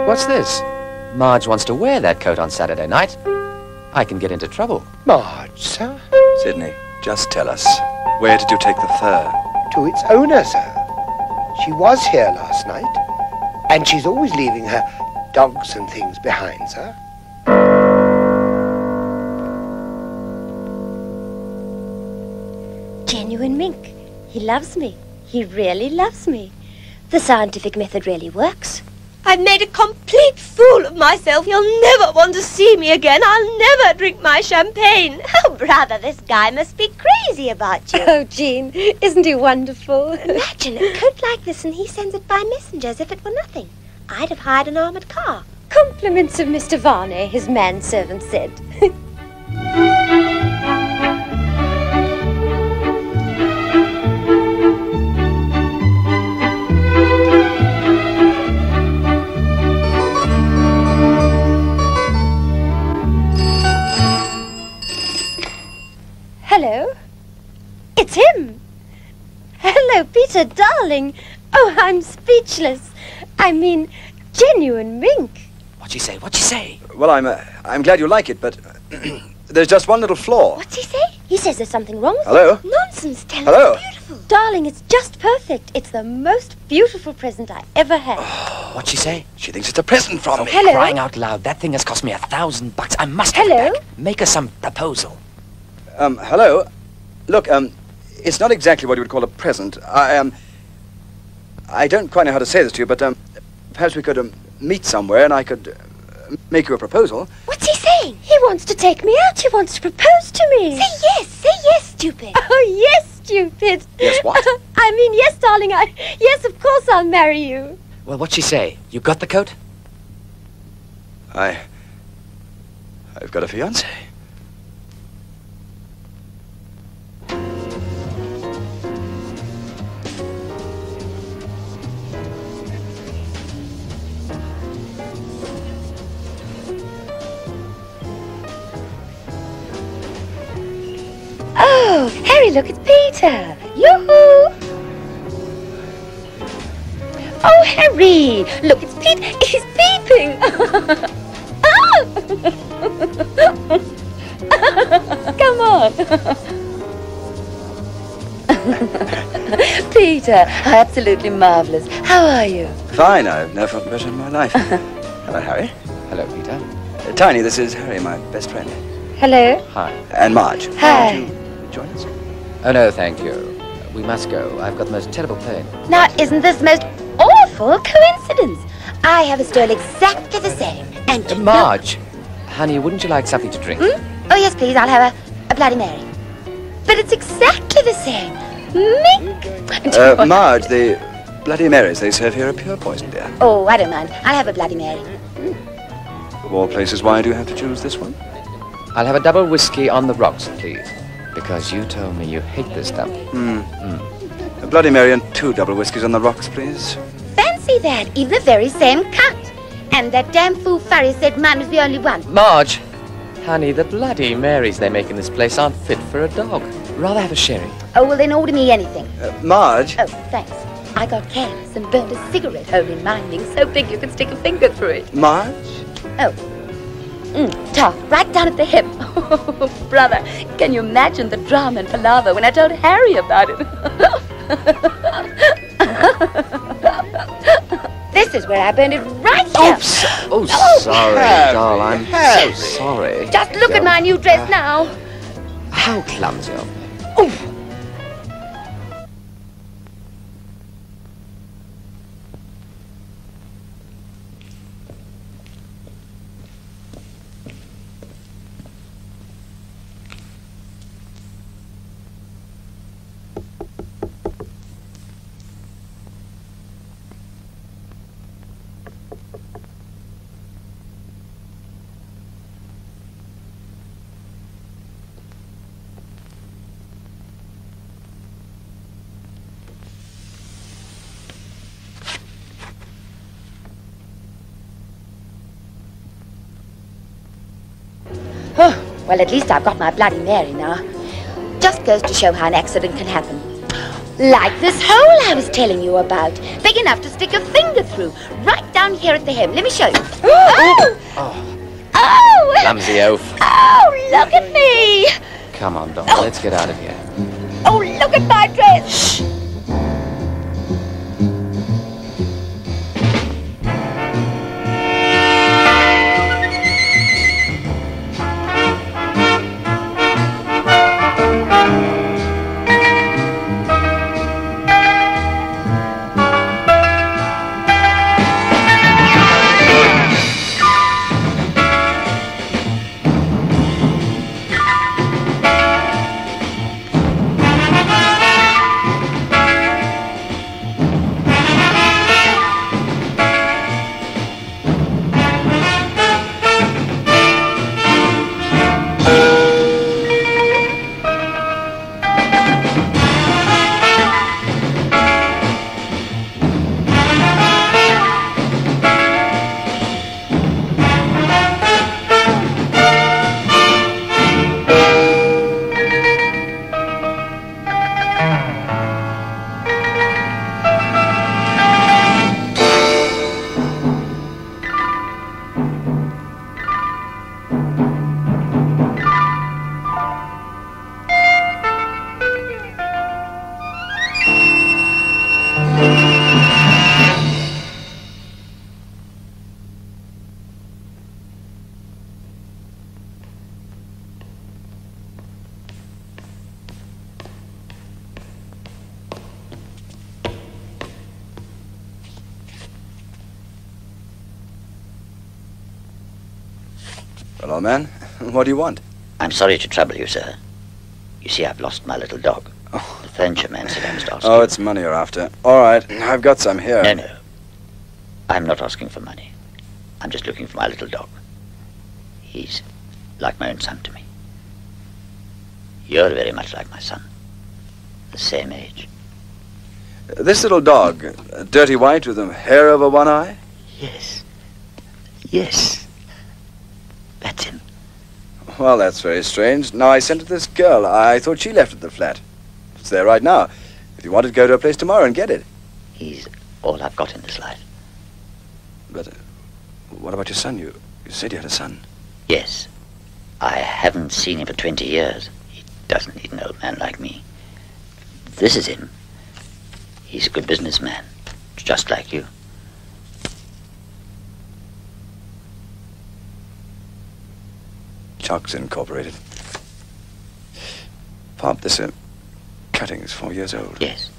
What's this? Marge wants to wear that coat on Saturday night. I can get into trouble. Marge, sir? Sydney, just tell us. Where did you take the fur? To its owner, sir. She was here last night. And she's always leaving her dogs and things behind, sir. Genuine mink. He loves me. He really loves me. The scientific method really works. I've made a complete fool of myself. He'll never want to see me again. I'll never drink my champagne. Oh, brother, this guy must be crazy about you. Oh, Jean, isn't he wonderful? Imagine a coat like this and he sends it by messenger as if it were nothing. I'd have hired an armoured car. Compliments of Mr. Varney, his manservant said. Hello? It's him. Hello, Peter, darling. Oh, I'm speechless. I mean, genuine mink. What'd she say? Well, I'm glad you like it, but there's just one little flaw. What's he say? He says there's something wrong with Hello? it. Nonsense, tell him Hello? it's beautiful. beautiful. Darling, it's just perfect. It's the most beautiful present I ever had. What'd she say? She thinks it's a present from me. Hello? Crying out loud, that thing has cost me $1,000. I must have it back. Make her some proposal. Hello? Look, it's not exactly what you would call a present. I don't quite know how to say this to you, but, perhaps we could, meet somewhere and I could, make you a proposal. What's he saying? He wants to take me out. He wants to propose to me. Say yes, stupid. Oh, yes, stupid. Yes, what? I mean, yes, darling, yes, of course I'll marry you. Well, what'd she say? You got the coat? I've got a fiancé. Oh, Harry, look, it's Peter. Yoo-hoo! Oh, Harry, look, it's Pete. He's peeping. Come on. Peter, absolutely marvelous. How are you? Fine, I've never felt better in my life. Hello, Harry. Hello, Peter. Tiny, this is Harry, my best friend. Hello. Hi. And Marge. Hi. Would you join us? Oh, no, thank you. We must go. I've got the most terrible pain. Now, isn't this the most awful coincidence? I have a story exactly the same. And you Marge, honey, wouldn't you like something to drink? know... Oh, yes, please. I'll have a Bloody Mary. But it's exactly the same. Mink. Marge, the Bloody Marys they serve here are pure poison, dear. Oh, I don't mind. I'll have a Bloody Mary. Of all places, why do you have to choose this one? I'll have a double whiskey on the rocks, please. Because you told me you hate this stuff. A Bloody Mary and 2 double whiskies on the rocks, please. Fancy that. Even the very same cut. And that damn fool Furry said mine was the only one. Marge! Honey, the Bloody Marys they make in this place aren't fit for a dog. Rather have a sherry. Oh, well, then order me anything. Marge? Oh, thanks. I got careless and burned a cigarette hole in mine, being so big you could stick a finger through it. Marge? Oh. Tough, right down at the hip. Oh, brother, can you imagine the drama and palaver when I told Harry about it? This is where I burned it right here. Oops! Oh, sorry, doll. I'm so sorry. Just look at my new dress now. How clumsy of me. Well, at least I've got my Bloody Mary now. Just goes to show how an accident can happen. Like this hole I was telling you about. Big enough to stick a finger through. Right down here at the hem. Let me show you. Oh! Oh! Clumsy oaf. Oh, look at me! Come on, doll. Let's get out of here. Oh, look at my dress! Well, old man, what do you want? I'm sorry to trouble you, sir. You see, I've lost my little dog. Oh. The furniture man said I must ask Oh, you. it's money you're after. All right, I've got some here. No. I'm not asking for money. I'm just looking for my little dog. He's like my own son to me. You're very much like my son. The same age. This little dog, dirty white with hair over one eye? Yes. That's him. Well, that's very strange. Now, I sent it to this girl. I thought she left it at the flat. It's there right now. If you wanted to go to a place tomorrow and get it. He's all I've got in this life. But what about your son? You said you had a son. Yes. I haven't seen him for 20 years. He doesn't need an old man like me. This is him. He's a good businessman, just like you. Chuck's Incorporated. Pop, this cutting is 4 years old. Yes.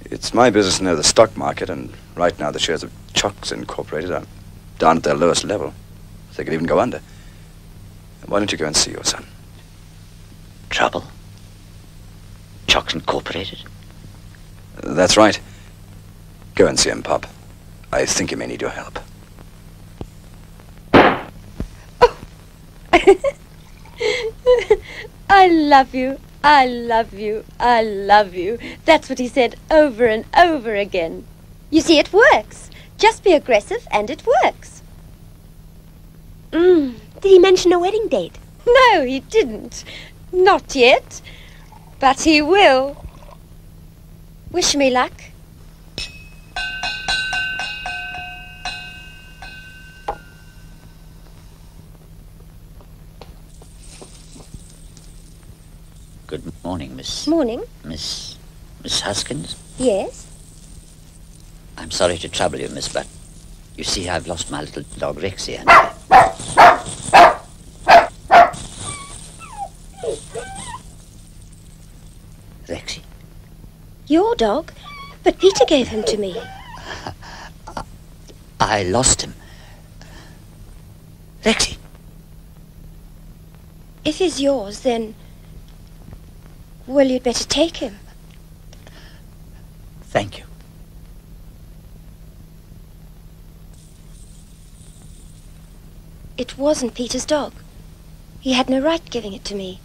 It's my business to know the stock market, and right now the shares of Chuck's Incorporated are down at their lowest level. They could even go under. Why don't you go and see your son? Trouble? Chuck's Incorporated? That's right. Go and see him, Pop. I think he may need your help. I love you. I love you. I love you. That's what he said over and over again. You see, it works. Just be aggressive and it works. Did he mention a wedding date? No, he didn't. Not yet. But he will. Wish me luck. Good morning, Miss... Morning. Miss Huskins? Yes? I'm sorry to trouble you, miss, but you see, I've lost my little dog, Rexy, and... Rexy? Your dog? But Peter gave him to me. I lost him. Rexy? If he's yours, then... well, you'd better take him. Thank you. It wasn't Peter's dog. He had no right giving it to me.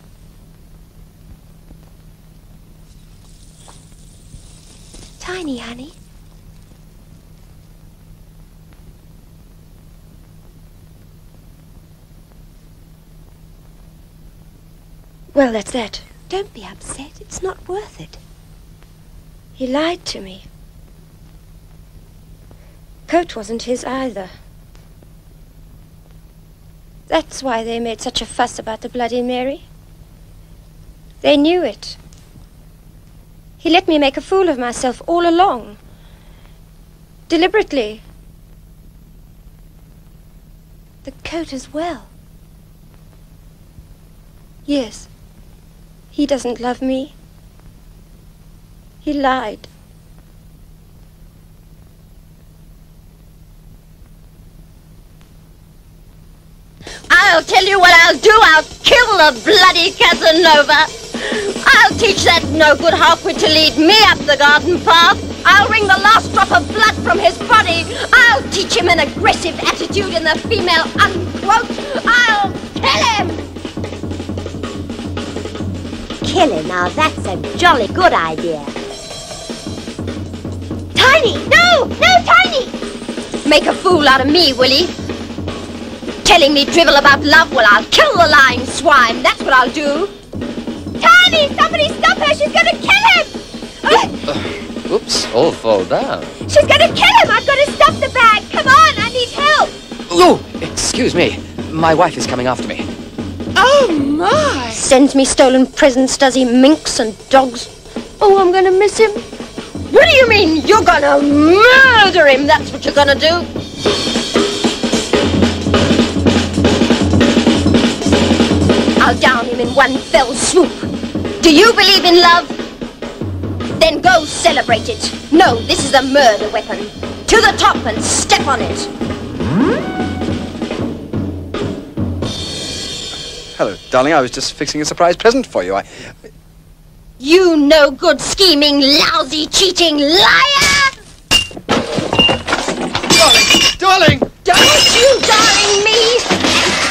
Tiny, honey. Well, that's that. Don't be upset. It's not worth it. He lied to me. Coat wasn't his either. That's why they made such a fuss about the Bloody Mary. They knew it. He let me make a fool of myself all along. Deliberately. The coat as well. Yes. He doesn't love me. He lied. I'll tell you what I'll do. I'll kill the bloody Casanova. I'll teach that no-good half-wit to lead me up the garden path. I'll wring the last drop of blood from his body. I'll teach him an aggressive attitude in the female unquote. I'll kill him. Kill him. Now, that's a jolly good idea. Tiny! No! No, Tiny! Make a fool out of me, will he? Telling me drivel about love? Well, I'll kill the lying swine. That's what I'll do. Tiny! Somebody stop her! She's going to kill him! Oops, all fall down. She's going to kill him! I've got to stop the bag! Come on! I need help! Oh, excuse me. My wife is coming after me. Oh, my! Sends me stolen presents, does he? Minks and dogs. Oh, I'm going to miss him. What do you mean? You're going to murder him? That's what you're going to do? I'll down him in one fell swoop. Do you believe in love? Then go celebrate it. No, this is a murder weapon. To the top and step on it. Hello, darling. I was just fixing a surprise present for you. You no good scheming, lousy, cheating liar! Darling! Don't you darling me!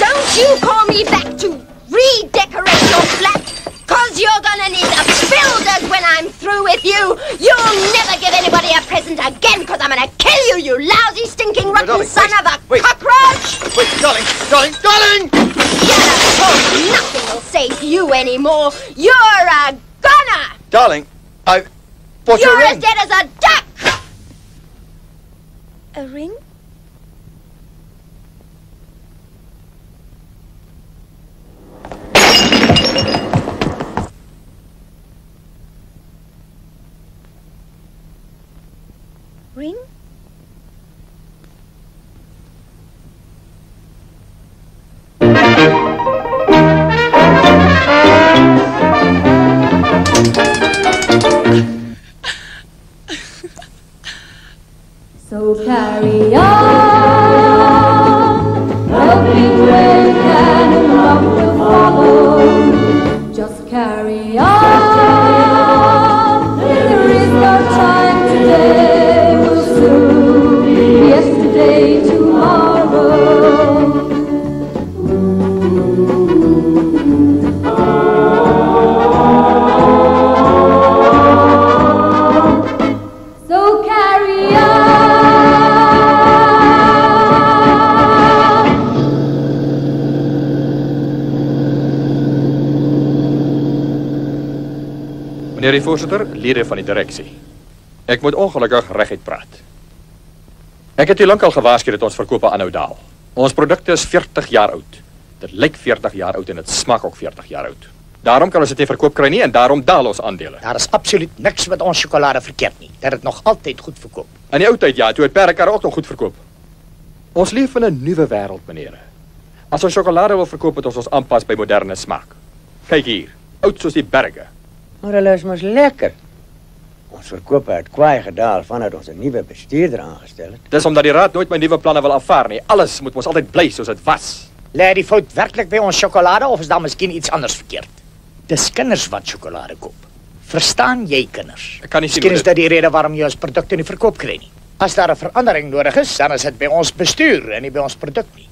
Don't you call me back to redecorate your flat, cause you're gonna need the builders when I'm through with you! You'll never give anybody a present again, cause I'm gonna kill you, you lousy, stinking, rotten darling, son of a cockroach! Wait, darling! Nothing will save you anymore! You're a goner! Darling, I bought you a You're ring. as dead as a duck! A ring? Ring? So carry on, hoping when cannon rock will follow. Just carry on, there is no time today, will soon be yesterday tomorrow. So carry on. Meneer die voorzitter, lede van die direksie. Ek moet ongelukkig reguit praat. Ek het u lankal gewaarsku dat ons verkope aanhou daal. Ons produkte is 40 jaar oud. Dit lyk 40 jaar oud en dit smaak ook 40 jaar oud. Daarom kan ons dit nie verkoop kry nie en daarom daal ons aandele. Daar is absoluut niks met ons sjokolade verkeerd nie. Dat het nog altyd goed verkoop. In die ou tyd ja, toe het perdekarre ook nog goed verkoop. Ons leef in 'n nuwe wêreld, meneer. As ons sjokolade wil verkoop, moet ons aanpas by moderne smaak. Kyk hier, oud soos die berge. Maar hulle is mos lekker. Ons verkope het kwaai gedaal vandat ons 'n nuwe bestuurder aangestel het. Dis omdat die raad nooit my nuwe planne wil aanvaar nie. Alles moet mos altyd bly soos dit was. Lê die fout werklik by ons sjokolade of is daar miskien iets anders verkeerd? Dis kinders wat sjokolade koop. Verstaan jy kinders? Ek kan nie sien miskien is dit die rede waarom jy ons produkte nie verkoop kry nie. As daar 'n verandering nodig is, dan is dit by ons bestuur en nie by ons produk nie.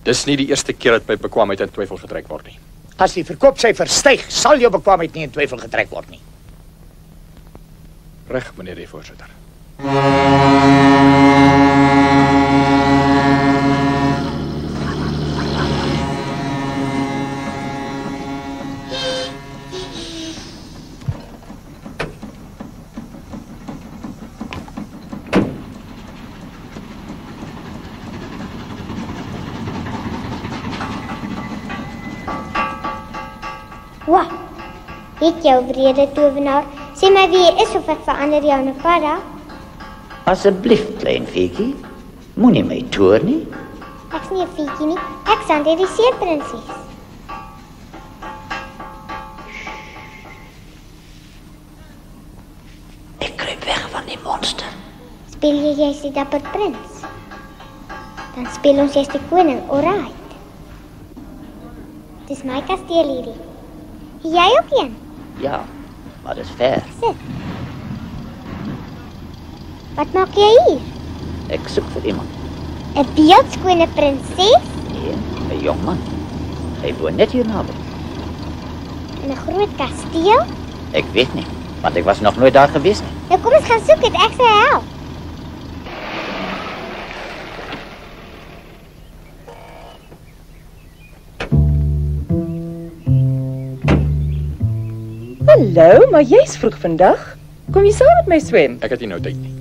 Dis nie die eerste keer dat my bekwaamheid in twyfel getrek word nie. As die verkoopsyfer styg, sal jou bekwaamheid nie in twyfel getrek word nie. Reg, meneer die voorsitter. Wat? Het jou wrede tovenaar? Sê my wie jy is of ek verander jou in 'n padda? Asseblief, klein veetjie. Moenie my toer nie. Ek's nie 'n fietjie nie. Ek's aan die seeprinses. Ek kruip weg van die monster. Speel jy's die dapper prins? Dan speel ons jy's die koning, alright. Dis my kasteel hierdie. Jy ook een? Ja, maar dis ver. Sit. Wat maak jy hier? Ek soek vir iemand. 'n beeldskone prinses? Nee, 'n jong man. Hy woon net hier naby. In 'n groot kasteel? Ek weet nie, want ek was nog nooit daar gewees nie. Nou kom ons gaan soek dit, ek sal help. Hallo, maar jy's vroeg vandag. Kom jy saam met my swem? Ek het nie nou tyd nie.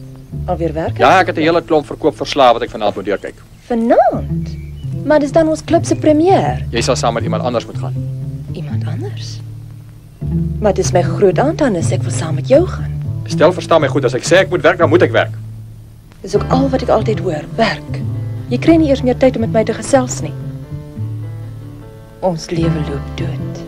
Alweer werk? Ja, ek het 'n hele klomp verkoopverslae wat ek vanaand moet deurkyk. Vanaand? Maar dis dan ons klub se premier. Jy sal saam met iemand anders moet gaan. Iemand anders? Maar dis my groot aantal as ek wil saam met jou gaan. Stel, verstaan my goed, as ek sê ek moet werk, dan moet ek werk. Dis ook al wat ek altyd hoor, werk. Jy kry nie eers meer tyd om met my te gesels nie. Ons lewe loop dood.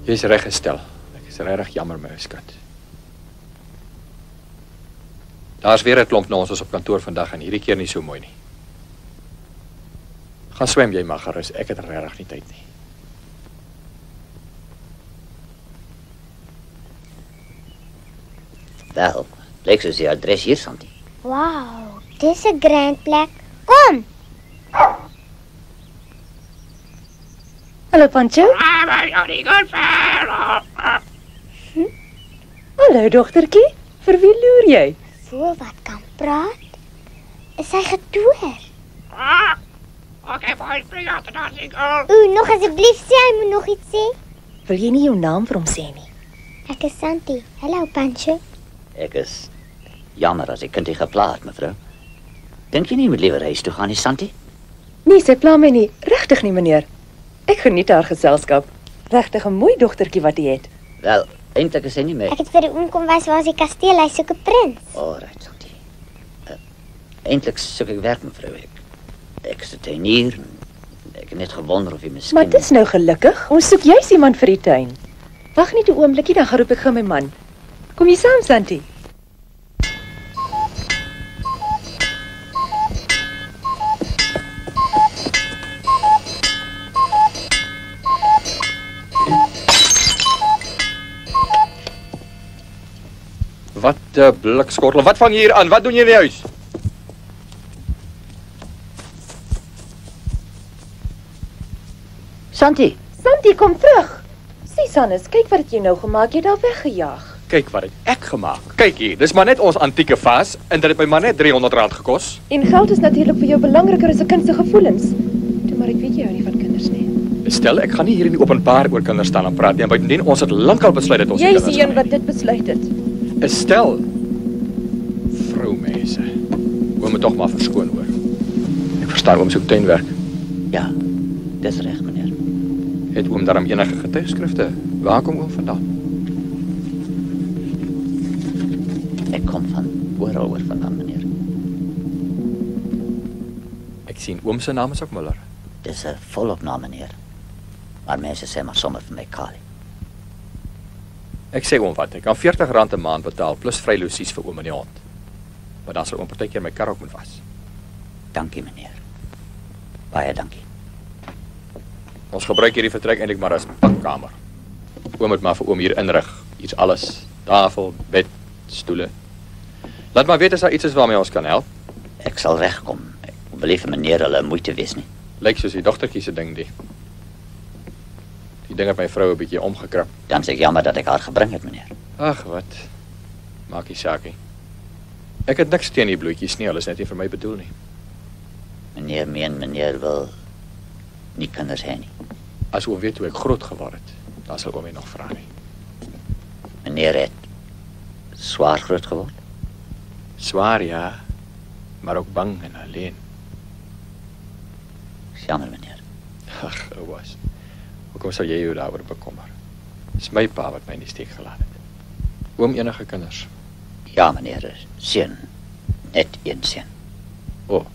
Jy is reggestel. Ek is regtig jammer, my skat. Daar's weer 'n klomp nonsens op kantoor vandag en hierdie keer nie so mooi nie. Gaan swem jy maar gerus, ek het regtig nie tyd nie. Wel, lyk soos die adres hier, Santi. Wauw, dis 'n grand plek. Kom! Hallo, Pancho. Hallo, dogtertjie. Vir wie loer jy? Voel wat kan praat? Is hy gedoer? Nog asseblief sê hy moet nog iets sê. Wil jy nie jou naam vir hom sê nie? Ek is Santi. Hallo, Pancho. Ek is jammer as ek kind nie gepla het, mevrou. Dink jy nie moet liewer huis toe gaan nie, Santi? Nee, sy pla my nie. Regtig nie, meneer. Ek geniet haar geselskap. Regtig 'n mooi dogtertjie wat jy het. Wel, eintlik is sy nie meer. Ek het vir die oom kom wys waar is die kasteel, hy soek 'n prins. Alright, Santi. Eintlik soek ek werk, mevrou. Ek is 'n tuinier. Ek het net gewonder of jy miskien... Maar dis nou gelukkig. Ons soek juis iemand vir die tuin. Wag net 'n oombliekie, dan gaan roep ek gou my man. Kom jy saam, Santi? Wat 'n blikskottel. Wat vang jy hier aan? Wat doen jy in die huis? Santi. Santi, kom terug. Susanus, kyk wat het jy nou gemaak. Jy het al weggejaag. Kyk wat het ek gemaak. Kyk hier, dis maar net ons antieke vas en dit het my maar net R300 gekos. En geld is natuurlik vir jou belangriker as 'n kind se gevoelens. Toe maar ek weet jy hou nie van kinders nie. Stel, ek gaan nie hier in die openbaar oor kinders staan en praat nie. Buitendien, ons het lankal besluit dat ons Jy is die een wat dit besluit het. Stel, vroumense, oom moet tog maar verskoon hoor. Ek verstaan oom soek tuinwerk. Ja, dis reg, meneer. Het oom daarom enige getuigskrifte? Waar kom oom vandaan? Ek kom van oor vandaan, meneer. Ek sien oom se naam is ook Muller. Dis 'n volop naam, meneer. Maar mense sê maar sommer vir my Kali. Ek sê oom wat, ek kan R40 'n maand betaal plus vrylosies vir oom en die hond. Maar dan sal oom partykeer my kar ook moet was. Dankie, meneer. Baie dankie. Ons gebruik hierdie vertrek eintlik maar as pakkamer. Oom moet maar vir oom hier inrig. Hier's alles. Tafel, bed, stoele. Laat maar weet as daar iets is waarmee ons kan help. Ek sal regkom. Ek wil nie vir meneer hulle moeite wees nie. Lyk soos die dogtertjie se ding die. Die ding het my vrou 'n bietjie omgekrap. Dan sê ek jammer dat ek haar gebring het, meneer. Ag, wat. Maak nie saak nie. Ek het niks teen die bloetjies nie, hulle is net nie vir my bedoel nie. Meneer wil nie kinders hê nie. As oom weet hoe ek groot geword het, dan sal oom my nog vra nie. Meneer het swaar groot geword? Swaar, ja. Maar ook bang en alleen. Jammer, meneer. Ag, was. Hoekom sal jy jou daaroor bekommer? Dis my pa wat my in die steek gelaat het. Oom enige kinders? Ja, meneer. Seun. Net een seun. O.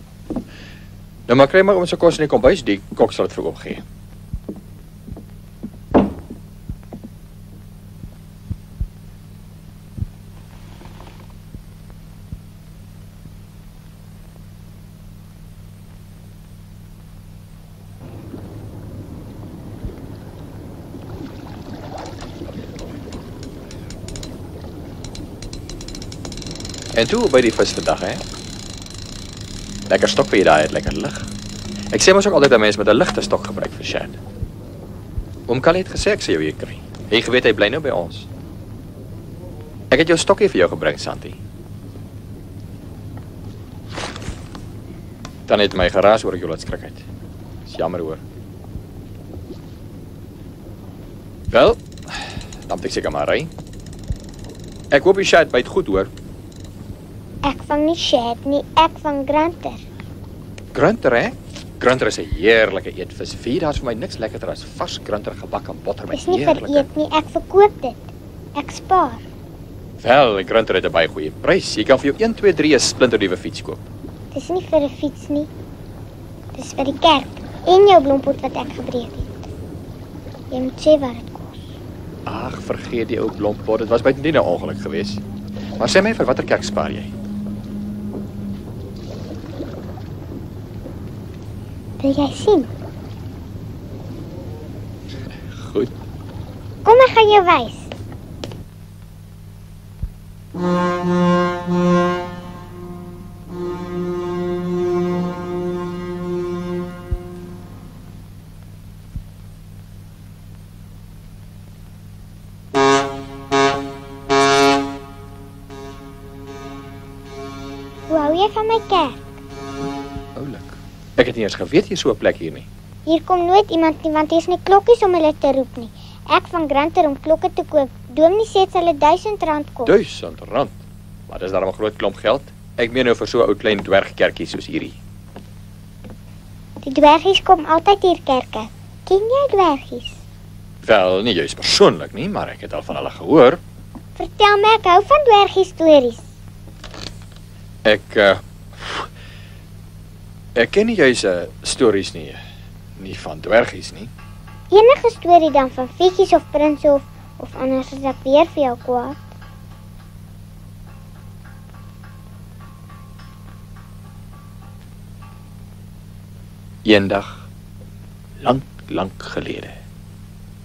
Nou maar kry maar oom se kos in die kombuis, die kok sal dit vir oom gee. En toe by die vis vandag, hè? Lekker stok vir jy daai het, lekker lig. Ek sê mos ook altyd dat mense met 'n ligte stok gebruik vir shad. Oom Kali het gesê ek sê jou hier kry. Jy geweet hy bly nou by ons. Ek het jou stokkie vir jou gebring, Santi. Dan het my geraas oor ek jou laat skrik uit. Is jammer hoor. Wel, dan moet ek seker maar ry. Ek hoop die shad byt goed hoor. Ek vang nie shad nie, ek vang grunter. Grunter, hè? Grunter is 'n heerlike eetvis. Vir daar's vir my niks lekkerder as vars grunter gebak en botter met Dis nie vir heerlike. eet nie, ek verkoop dit. Ek spaar. Wel, grunter het 'n baie goeie prys. Jy kan vir jou 1, 2, 3 'n splinternuwe fiets koop. Dis nie vir 'n fiets nie. Dis vir die kerk en jou blompot wat ek gebreek het. Jy moet sê wat dit kos. Ag, vergeet die ou blompot. Dit was buitendien 'n ongeluk geweest. Maar sê my vir watter kerk spaar jy? Wil jy sien? Goed. Kom, ek gaan jou wys. Hoe hou jy van my kerk? Oulik. Ek het nie eens geweet jy so 'n plek hier nie. Hier kom nooit iemand nie, want hier is nie klokkies om hulle te roep nie. Ek van Granter om klokke te koop. Dominee sê dit sal R1000 kos. R1000? Maar dis daarom 'n groot klomp geld. Ek meen nou vir so 'n ou klein dwergkerkie soos hierdie. Die dwergies kom altyd hier kerke. Ken jy dwergies? Wel, nie juist persoonlik nie, maar ek het al van hulle gehoor. Vertel my, ek hou van dwergie stories. Ek ken nie juist stories nie. Nie van dwergies nie. Enige storie dan van fietjies of prinse of anders is ek weer vir jou kwaad. Eendag, lank gelede,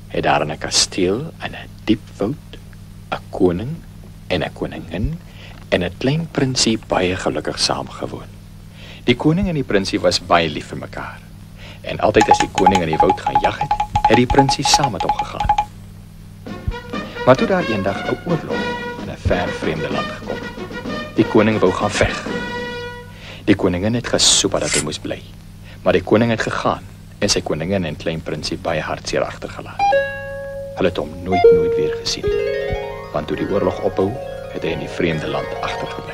het daar in 'n kasteel in 'n diep woud 'n koning en 'n koningin en 'n klein prinsie baie gelukkig saamgewoon. Die koning en die prinsie was baie lief vir mekaar. En altyd as die koning in die woud gaan jag het die prinsie saam met hom gegaan. Maar toe daar eendag 'n oorlog in 'n ver vreemde land gekom. Die koning wou gaan veg. Die koningin het gesoek dat hy moes bly. Maar die koning het gegaan en sy koningin en klein prinsie baie hartseer agtergelaat. Hulle het hom nooit weer gesien nie. Want toe die oorlog ophou, het hy in die vreemde land agtergebly.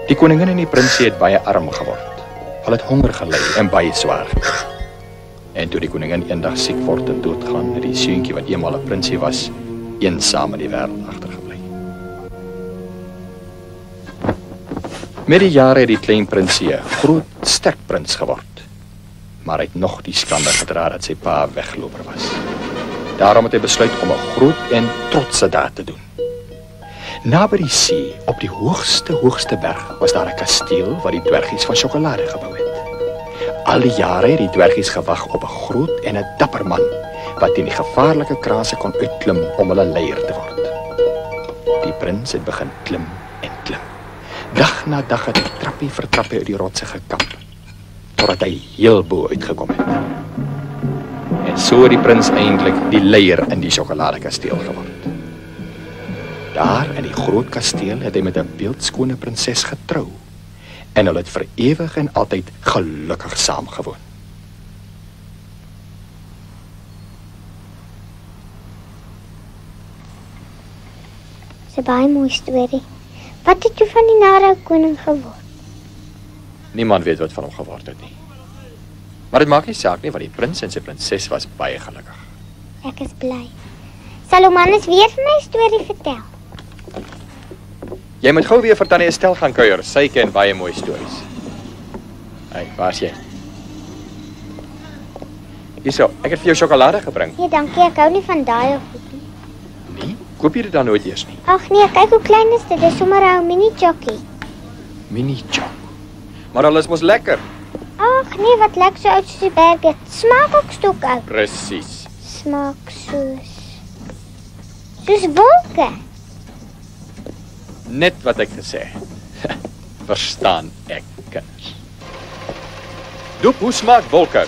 Die koningin en die prinsie het baie arm geword. Hulle het honger gely en baie swaar gekry. En toe die koningin eendag siek word en doodgaan, het die seuntjie wat eendag 'n prinsie was, eensaam in die wêreld agtergebly. Met die jare het die klein prinsie 'n groot, sterk prins geword. Maar hy het nog die skande gedra dat sy pa wegloper was. Daarom het hy besluit om 'n groot en trotse daad te doen. Naby die see, op die hoogste berg, was daar 'n kasteel waar die dwergies van sjokolade gebou het. Al die jare het die dwergies gewag op 'n groot en 'n dapper man, wat teen die gevaarlike krase kon uitklim om hulle leier te word. Die prins het begin klim en klim. Dag na dag het hy trappie vir trappie uit die rotse gekamp, totdat hy heel bo uitgekom het. En so het die prins eintlik die leier in die sjokoladekasteel geword. Daar in die groot kasteel het hy met 'n beeldskone prinses getrou. En hulle het vir ewig en altyd gelukkig saamgewoon. Dis 'n baie mooi storie. Wat het toe van die nare koning geword? Niemand weet wat van hom geword het nie. Maar dit maak nie saak nie, want die prins en sy prinses was baie gelukkig. Ek is bly. Sal Omanus weer vir my 'n storie vertel? Jy moet gou weer vir Tannie Estel gaan kuier. Sy ken baie mooi stories. Hey, waar's jy? Hierso, ek het vir jou sjokolade gebring. Nee, dankie, ek hou nie van daai goed nie. Nee? Koop jy dit dan nooit eers nie? Ag nee, kyk hoe klein is dit. Dis sommer 'n mini chokkie. Mini chok. Maar hulle is mos lekker. Ag nee, wat lekker so oud soos die berg. Dit smaak ook stok oud. Presies. Smaak soos wolke. Net wat ek gesê. Verstaan ek, kinders. Doep, hoe smaak wolke?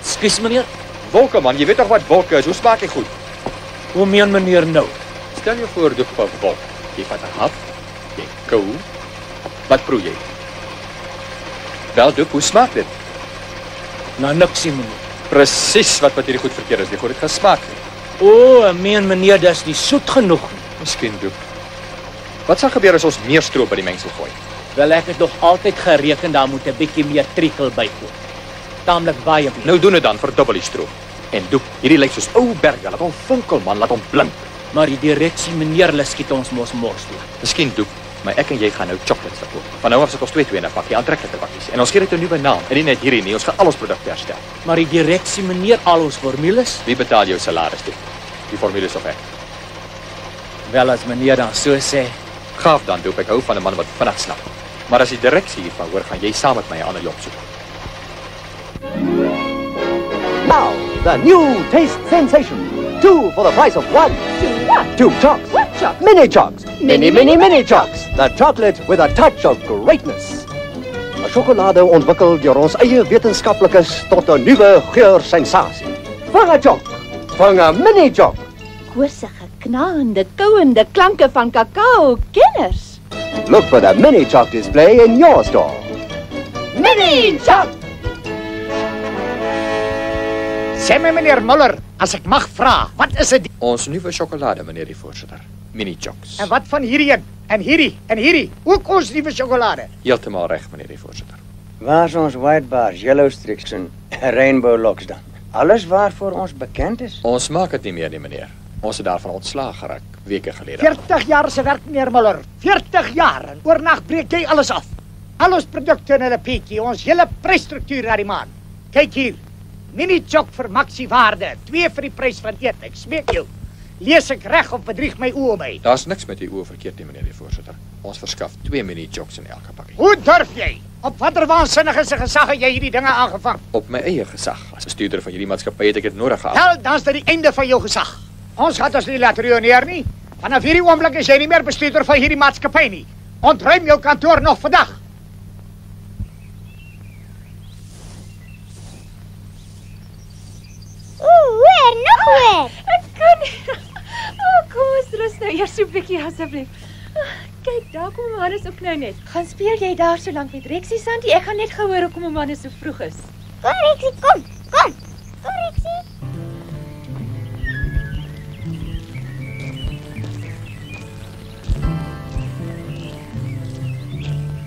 Skus meneer. Wolke man, jy weet toch wat wolke is? Hoe smaak jy goed? Hoe meen meneer nou? Stel jou voor, Doep, 'n wolk. Jy vat 'n hap, jy kou. Wat proe jy? Wel, Doep, hoe smaak dit? Nou niks meneer. Presies wat hierdie goed verkeerd is. Die goed het gesmaak. O, meen meneer, dis nie soet genoeg nie. Miskien, Doep. Wat sal gebeur as ons meer stroop by die mengsel gooi? Wel, ek het nog altyd gereken daar moet 'n bietjie meer triekel bykom. Taamlik baie meer. Nou doen dit dan, verdubbel die stroop. En Doep, hierdie lyk soos ou berge, laat hom fonkel man, laat hom blink. Maar die direksie meneer, hulle skiet ons mos mors toe. Miskien, Doep, maar ek en jy gaan nou chocolates verkoop. Van nou af sit ons twee in 'n pakkie, aantreklike pakkies. En ons gee dit 'n nuwe naam. En nie net hierdie nie, ons gaan al ons produkte herstel. Maar die direksie meneer, al ons formules? Wie betaal jou salaris, Doep? Die formules of ek? Wel, as meneer dan so sê. Gaaf dan, Doep, ek hou van 'n man wat vinnig snap. Maar as die direksie hiervan hoor, gaan jy saam met my 'n ander job soek. Now, the new taste sensation. 2 for the price of 1. 2 chocks. What chocks? Mini chocks. Mini chocks. The chocolate with a touch of greatness. 'n Sjokolade ontwikkel deur ons eie wetenskaplikes tot 'n nuwe geursensasie. Vang 'n chock. Vang 'n mini chock. Koorsige, knaande, kouende klanke van kakao, kenners. Look for the mini chock display in your store. Mini chock. Sê my meneer Muller, as ek mag vra, wat is dit? Ons nuwe sjokolade, meneer die voorsitter. Mini chocks. En wat van hierdie een? En hierdie? Ook ons nuwe sjokolade. Heeltemal reg, meneer die voorsitter. Waar is ons white bars, yellow streaks en rainbow locks dan? Alles waarvoor ons bekend is. Ons maak dit nie meer nie, meneer. Ons het daarvan ontslaag geraak weke gelede. 40 jaar se werk, meneer Muller. 40 jaar en oornag breek jy alles af. Al ons produkte in 'n pietjie, ons hele prysstruktuur na die maan. Kyk hier. Mini chock vir maksie waarde, 2 vir die prys van een. Ek smeek jou. Lees ek reg of bedrieg my oë my? Daar's niks met die oë verkeerd nie, meneer die voorsitter. Ons verskaf 2 mini chocks in elke pakkie. Hoe durf jy? Op watter waansinnige se gesag het jy hierdie dinge aangevang? Op my eie gesag. As bestuurder van hierdie maatskappy het ek dit nodig gehad. Wel, dan is dit die einde van jou gesag. Ons gaan ons nie laat reuneer nie. Vanaf hierdie oomblik is jy nie meer bestuurder van hierdie maatskappy nie. Ontruim jou kantoor nog vandag. Hoor, nog hoor. Ek kan nie. Kom ons rus nou eers so 'n bietjie asseblief. Kyk, daar kom Johannes ook nou net. Gaan speel jy daar so lank met Rexie, Santi? Ek gaan net gehoor hoekom Johannes so vroeg is. Kom Rexie, kom. Kom Rexie.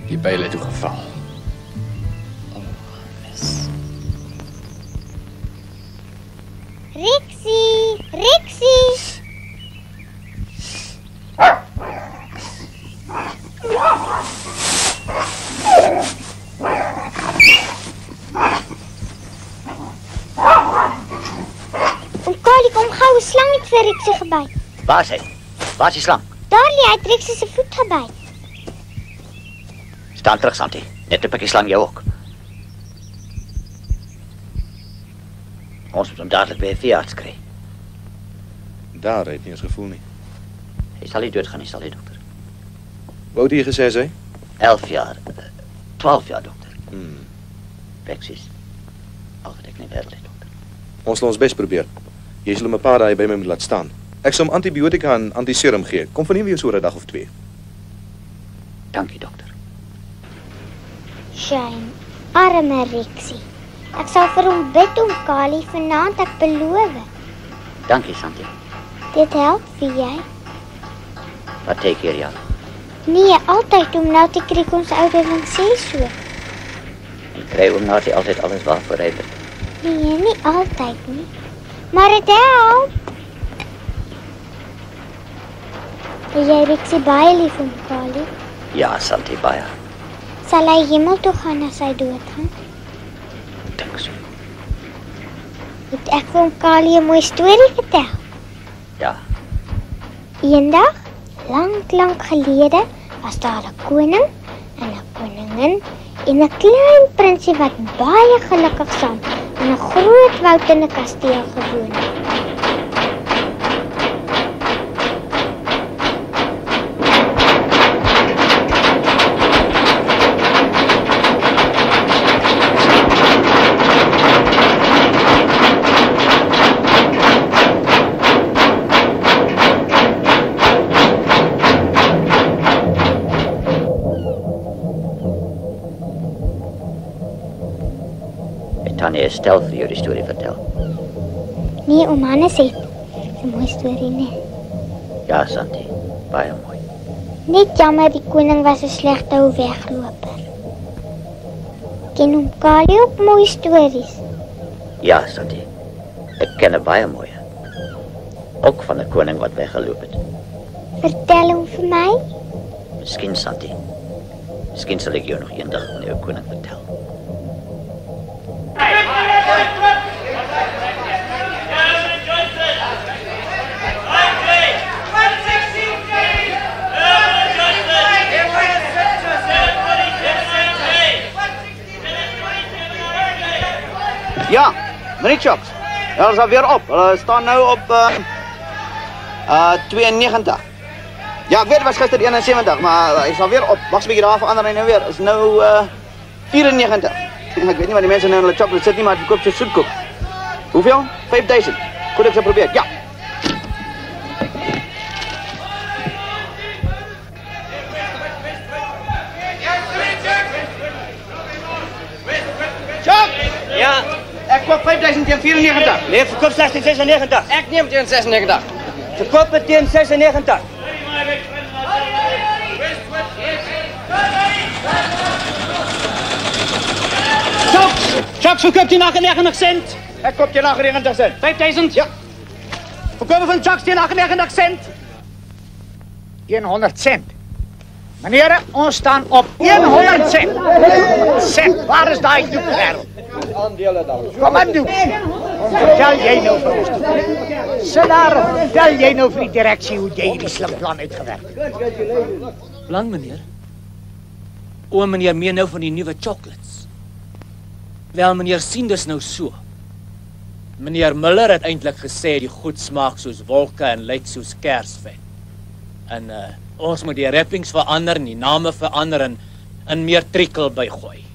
Die byl het toe geval. Rexie. Kali, kom gou, 'n slang het vir Rexie gebyt. Waar is hy? Waar is die slang? Daar lê hy, Rexie se voet gebyt. Staan terug, Santi. Net 'n pikkie slang jou ook. Ons moet hom dadelik by 'n veearts kry. Daar het nie ons gevoel nie. Hy sal nie doodgaan nie, sal hy, dokter? Hoe oud het jy gesê, sy? 11 jaar. 12 jaar, dokter. Precies. Al wat ek nie wêreld het, dokter. Ons sal ons bes probeer. Jy sal hom 'n paar dae by my moet laat staan. Ek sal hom antibiotika en antiserum gee. Kom verneem jou so 'n dag of 2. Dankie, dokter. Shame. Arme Rexie. Ek sal vir hom bid om Kali vanaand, ek beloof. Dankie, Santi. Dit help vir jy. Wat take keer ja? Nee, altyd om nou te kry ons ouderling sê so. En kry hom nou altyd alles waarvoor hy bid. Nee, nie altyd nie. Maar dit help. Is jy Rexie baie lief om Kali? Ja, Santi, baie. Sal hy hemel toe gaan as hy doodgaan? Dink so. Moet ek vir hom Kali 'n mooi storie vertel? Ja. Eendag, lank gelede, was daar 'n koning en 'n koningin en 'n klein prinsie wat baie gelukkig saam in 'n groot woud in 'n kasteel gewoon het. Tannie Estel vir jou die storie vertel. Nee, oom Hannes het 'n mooi storie, nee. Ja, Santi, baie mooi. Net jammer die koning was 'n slegte ou wegloper. Ken oom Kali ook mooi stories? Ja, Santi. Ek ken 'n baie mooi. Ook van 'n koning wat weggeloop het. Vertel hom vir my. Miskien, Santi. Miskien sal ek jou nog eendag van jou koning vertel. Meneer Choks, hulle is alweer op. Hulle staan nou op 92. Ja, ek weet, het was gister 71, maar hy is alweer op. Wacht 'n bietjie daar, verander hy nou weer. Is nou 94. Ek weet nie wat die mense nou in hulle chocolate sit nie, maar ek koop so soetkoek. Hoeveel? 5000. Goed, ek sal probeer. Ja. Chok! Ja. Ek koop 5000 teen 94. Nee, verkoop slegs teen 96. Ek neem teen 96. Verkoop het teen 96. Choks, verkoopt hij 98 cent? Ik koop je 98 cent. 5000? Ja. Verkopen van Choks tegen 98 cent? 100 cent. Meneer, ons staan op 100 cent. Cent, waar is die doekwereld? Kom maar, doek. Vertel jij nou voor ons toe. Salar, vertel jij nou voor die directie hoe jij die slim plan uitgewerkt. Plan, meneer? O, meneer, meer nou van die nuwe chocolates. Wel, meneer, sien dis nou so. Meneer Miller het eintlik gesê die goed smaak soos wolke en lyk soos kersvet. En ons moet die wrappings verander en die name verander en meer trikkel bygooi.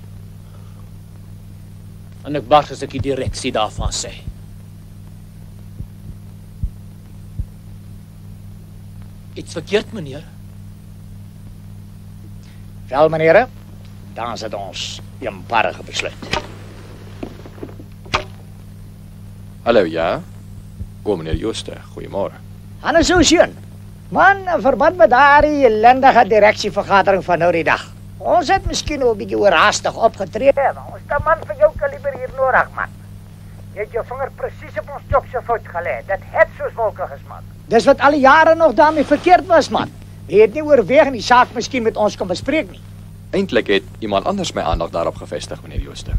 En ek bars as ek die direksie daarvan sê. Iets verkeerd, meneer? Wel, meneer, dan is het ons eenparige besluit. Hallo, ja? O, meneer Jooste, goeiemôre. Hannes Ocean. Man, in verband met daardie ellendige directievergadering van nou die dag. Ons het miskien nou 'n bietjie oorhaastig opgetree. Ons het 'n man van jou kaliber hier nodig, man. Jy het jou vinger presies op ons Choks se fout gelê. Dit het soos wolke gesmaak. Dis wat al die jare nog daarmee verkeerd was, man. Jy het nie oorweeg en die saak miskien met ons kan bespreek nie. Eintlik het iemand anders my aandag daarop gevestig, meneer Jooste.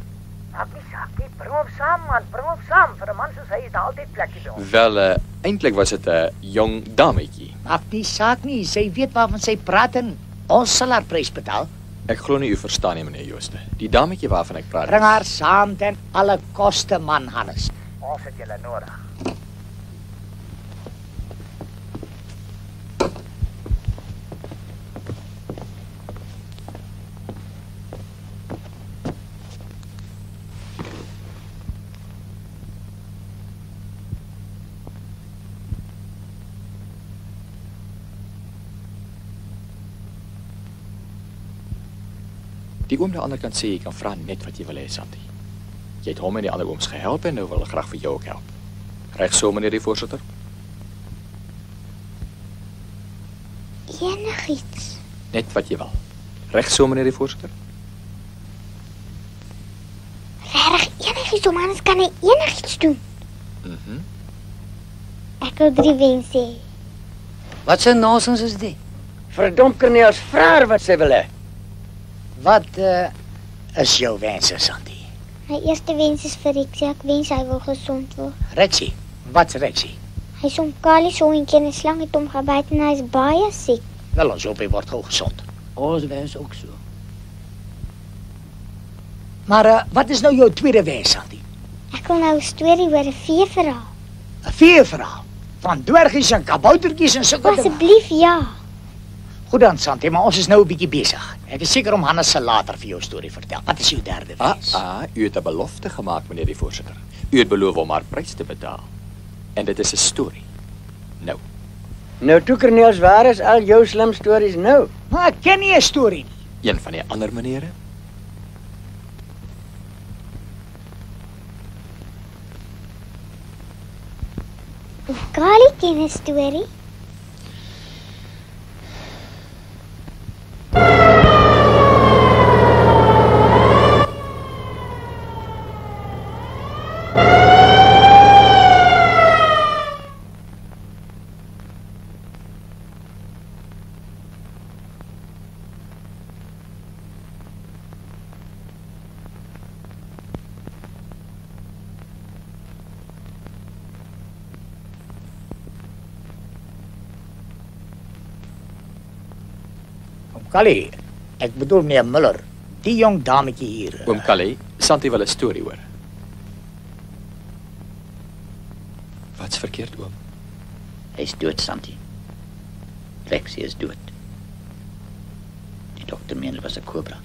Maak nie saak nie, bring hom saam, man. Bring hom saam. Vir 'n man soos hy is daar altyd plekkie by ons. Wel, eintlik was dit 'n jong dametjie. Maak nie saak nie. Sy weet waarvan sy praat en ons sal haar prys betaal. Ek glo nie u verstaan nie, meneer Jooste. Die dametjie waarvan ek praat. Bring haar saam ten alle koste, man, Hannes. Ons het julle nodig. Die oom aan die ander kant sê jy kan vra net wat jy wil hê, Santi. Jy het hom en die ander ooms gehelp en nou wil hulle graag vir jou ook help. Reg so, meneer die voorsitter? Enigiets. Net wat jy wil. Reg so, meneer die voorsitter? Regtig enigiets, om anders kan hy enigiets doen. Ek wil 3 wense hê. Wat se nonsens is dit? Verdomp Corneels, vra haar wat sy wil hê. Wat is jou wense, Santi? My eerste wens is vir Rexie. Ek wens hy wil gesond word. Rexie? Wat's Rexie? Hy is omkalie so en een slang het hom gebyt en hy is baie siek. Wel, ons hoop hy word gou gesond. Ons wens ook so. Maar wat is nou jou tweede wens, Santi? Ek wil nou 'n storie oor 'n veeverhaal. 'n Veeverhaal? Van dwergies en kaboutertjies en sulke dinge? Asseblief, ja. Goed dan, Santi, maar ons is nou 'n bietjie besig. Ek is seker om Hannes sal later vir jou storie vertel. Wat is jou derde wens? U het 'n belofte gemaak, meneer die voorsitter. U het beloof om haar prys te betaal. En dit is 'n storie. Nou. Nou toe, Corneels, waar is al jou slim stories nou? Maar ek ken nie 'n storie nie. Een van die ander menere? Kali ken 'n storie. Kali, ek bedoel meneer Miller, die jong dametjie hier. Oom Kali, Santi wil 'n storie hoor. Wat's verkeerd, oom? Hy's dood, Santi. Rexy is dood. Die dokter meen dit was 'n kobra.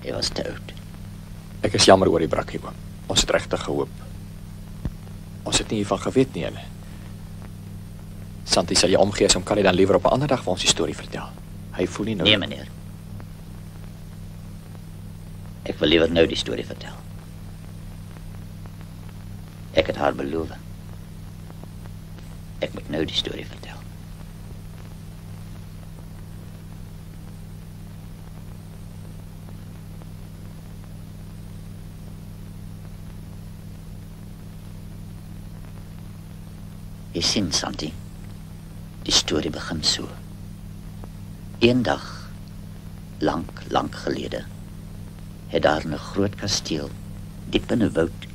Hy was te oud. Ek is jammer oor die brakkie, oom. Ons het regtig gehoop. Ons het nie hiervan geweet nie, hulle. Santi sal jy omgee as hom kan hy dan liewer op 'n ander dag vir ons die storie vertel. Hy voel nie nou... Nee, meneer. Ek wil liewer nou die storie vertel. Ek het haar beloof. Ek moet nou die storie vertel. Jy sien, Santi, die storie begin so. Eendag, lank gelede, het daar in 'n groot kasteel, diep in 'n woud,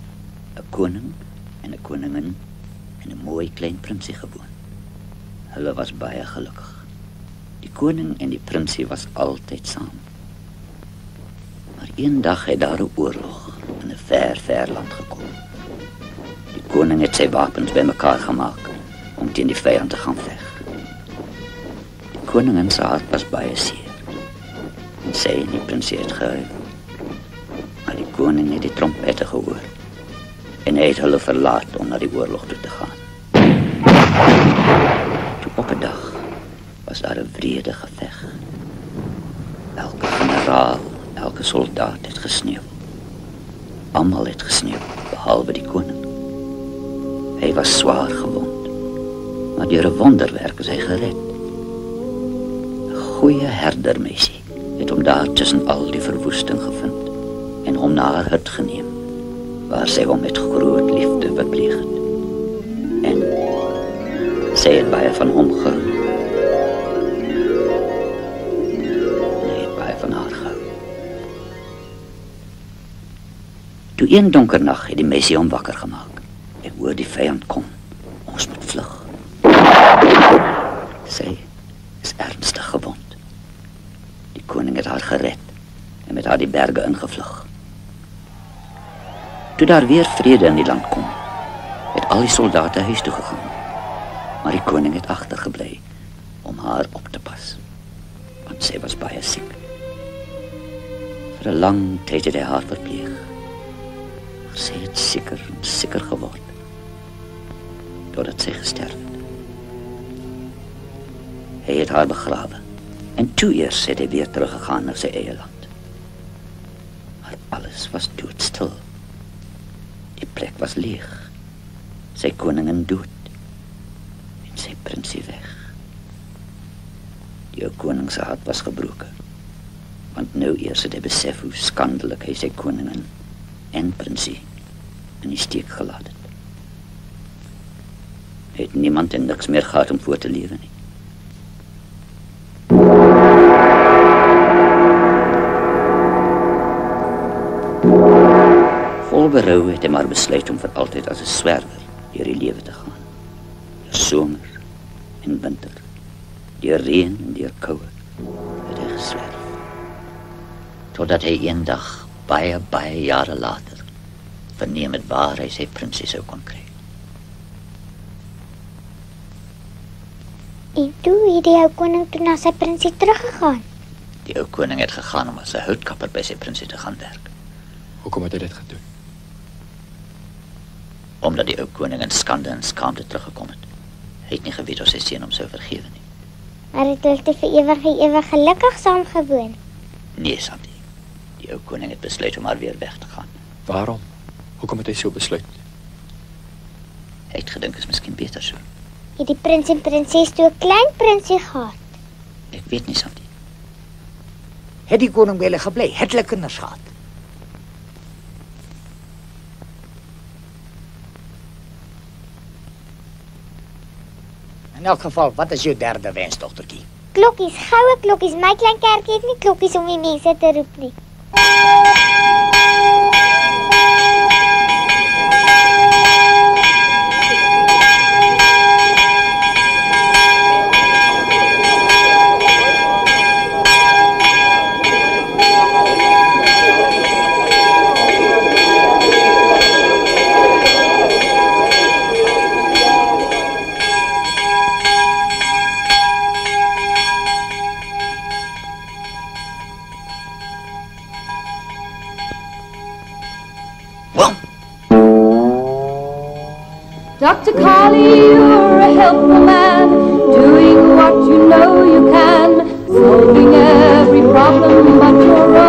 'n koning en 'n koningin en 'n mooi klein prinsie gewoon. Hulle was baie gelukkig. Die koning en die prinsie was altyd saam. Maar eendag het daar 'n oorlog in 'n ver land gekom. Die koning het sy wapens bymekaar gemaak om teen die vyand te gaan veg. Die koningin se hart was baie seer. En sy en die prinsie het gehuil. Maar die koning het die trompette gehoor. En hy het hulle verlaat om na die oorlog toe te gaan. Toe op 'n dag was daar 'n wrede geveg. Elke generaal, elke soldaat het gesneeu. Almal het gesneeu, behalwe die koning. Hy was swaar gewond, maar deur 'n wonderwerk is hy gered. 'n Goeie herdermeisie het hom daar tussen al die verwoesting gevind en hom na haar hut geneem, waar sy hom met groot liefde bepleeg het. En sy het baie van hom gehou. En hy het baie van haar gehou. Toe een donker nag het die meisie hom wakker gemaak. Ek hoor die vyand kom. Ons moet vlug. Sy is ernstig gewond. Die koning het haar gered en met haar die berge ingevlug. Toe daar weer vrede in die land kom, het al die soldate huis toe gegaan. Maar die koning het agtergebly om haar op te pas, want sy was baie siek. Vir 'n lang tyd het hy haar verpleeg. Maar sy het sikker en sikker geword, totdat sy gesterf het. Hy het haar begrawe, en toe eers het hy weer teruggegaan na sy eie land. Maar alles was doodstil. Die plek was leeg, sy koningin dood, en sy prinsie weg. Die ou koning se hart was gebroken, want nou eers het hy besef hoe skandelik hy sy koningin en prinsie in die steek gelaat het. Hy het niemand en niks meer gehad om voor te lewe nie. Vol berou het hy maar besluit om vir altyd as 'n swerwer deur die lewe te gaan. Deur somer en winter, deur reën en deur koue het hy geswerf. Totdat hy eendag, baie jare later, verneem het waar hy sy prinsie sou kon kry. En toe het die ou koning toe na sy prinsie teruggegaan. Die ou koning het gegaan om as 'n houtkapper by sy prinsie te gaan werk. Hoekom het hy dit gedoen? Omdat die ou koning in skande en skaamte teruggekom het. Hy het nie geweet of sy seun hom sou vergewe nie. Maar het hulle vir ewig gelukkig saam gewoon. Nee, Santi. Die ou koning het besluit om maar weer weg te gaan. Waarom? Hoekom het hy so besluit? Hy het gedink is miskien beter so. Het die prins en prinses toe 'n klein prinsie gehad? Ek weet nie, Santi. Het die koning by hulle gebly? Het hulle kinders gehad? In elk geval, wat is jou derde wens, dogtertjie? Klokkies, goue klokkies. My klein kerkie het nie klokkies om die mense te roep nie. Dr. Carley, you're a helpful man, doing what you know you can, solving every problem but your own.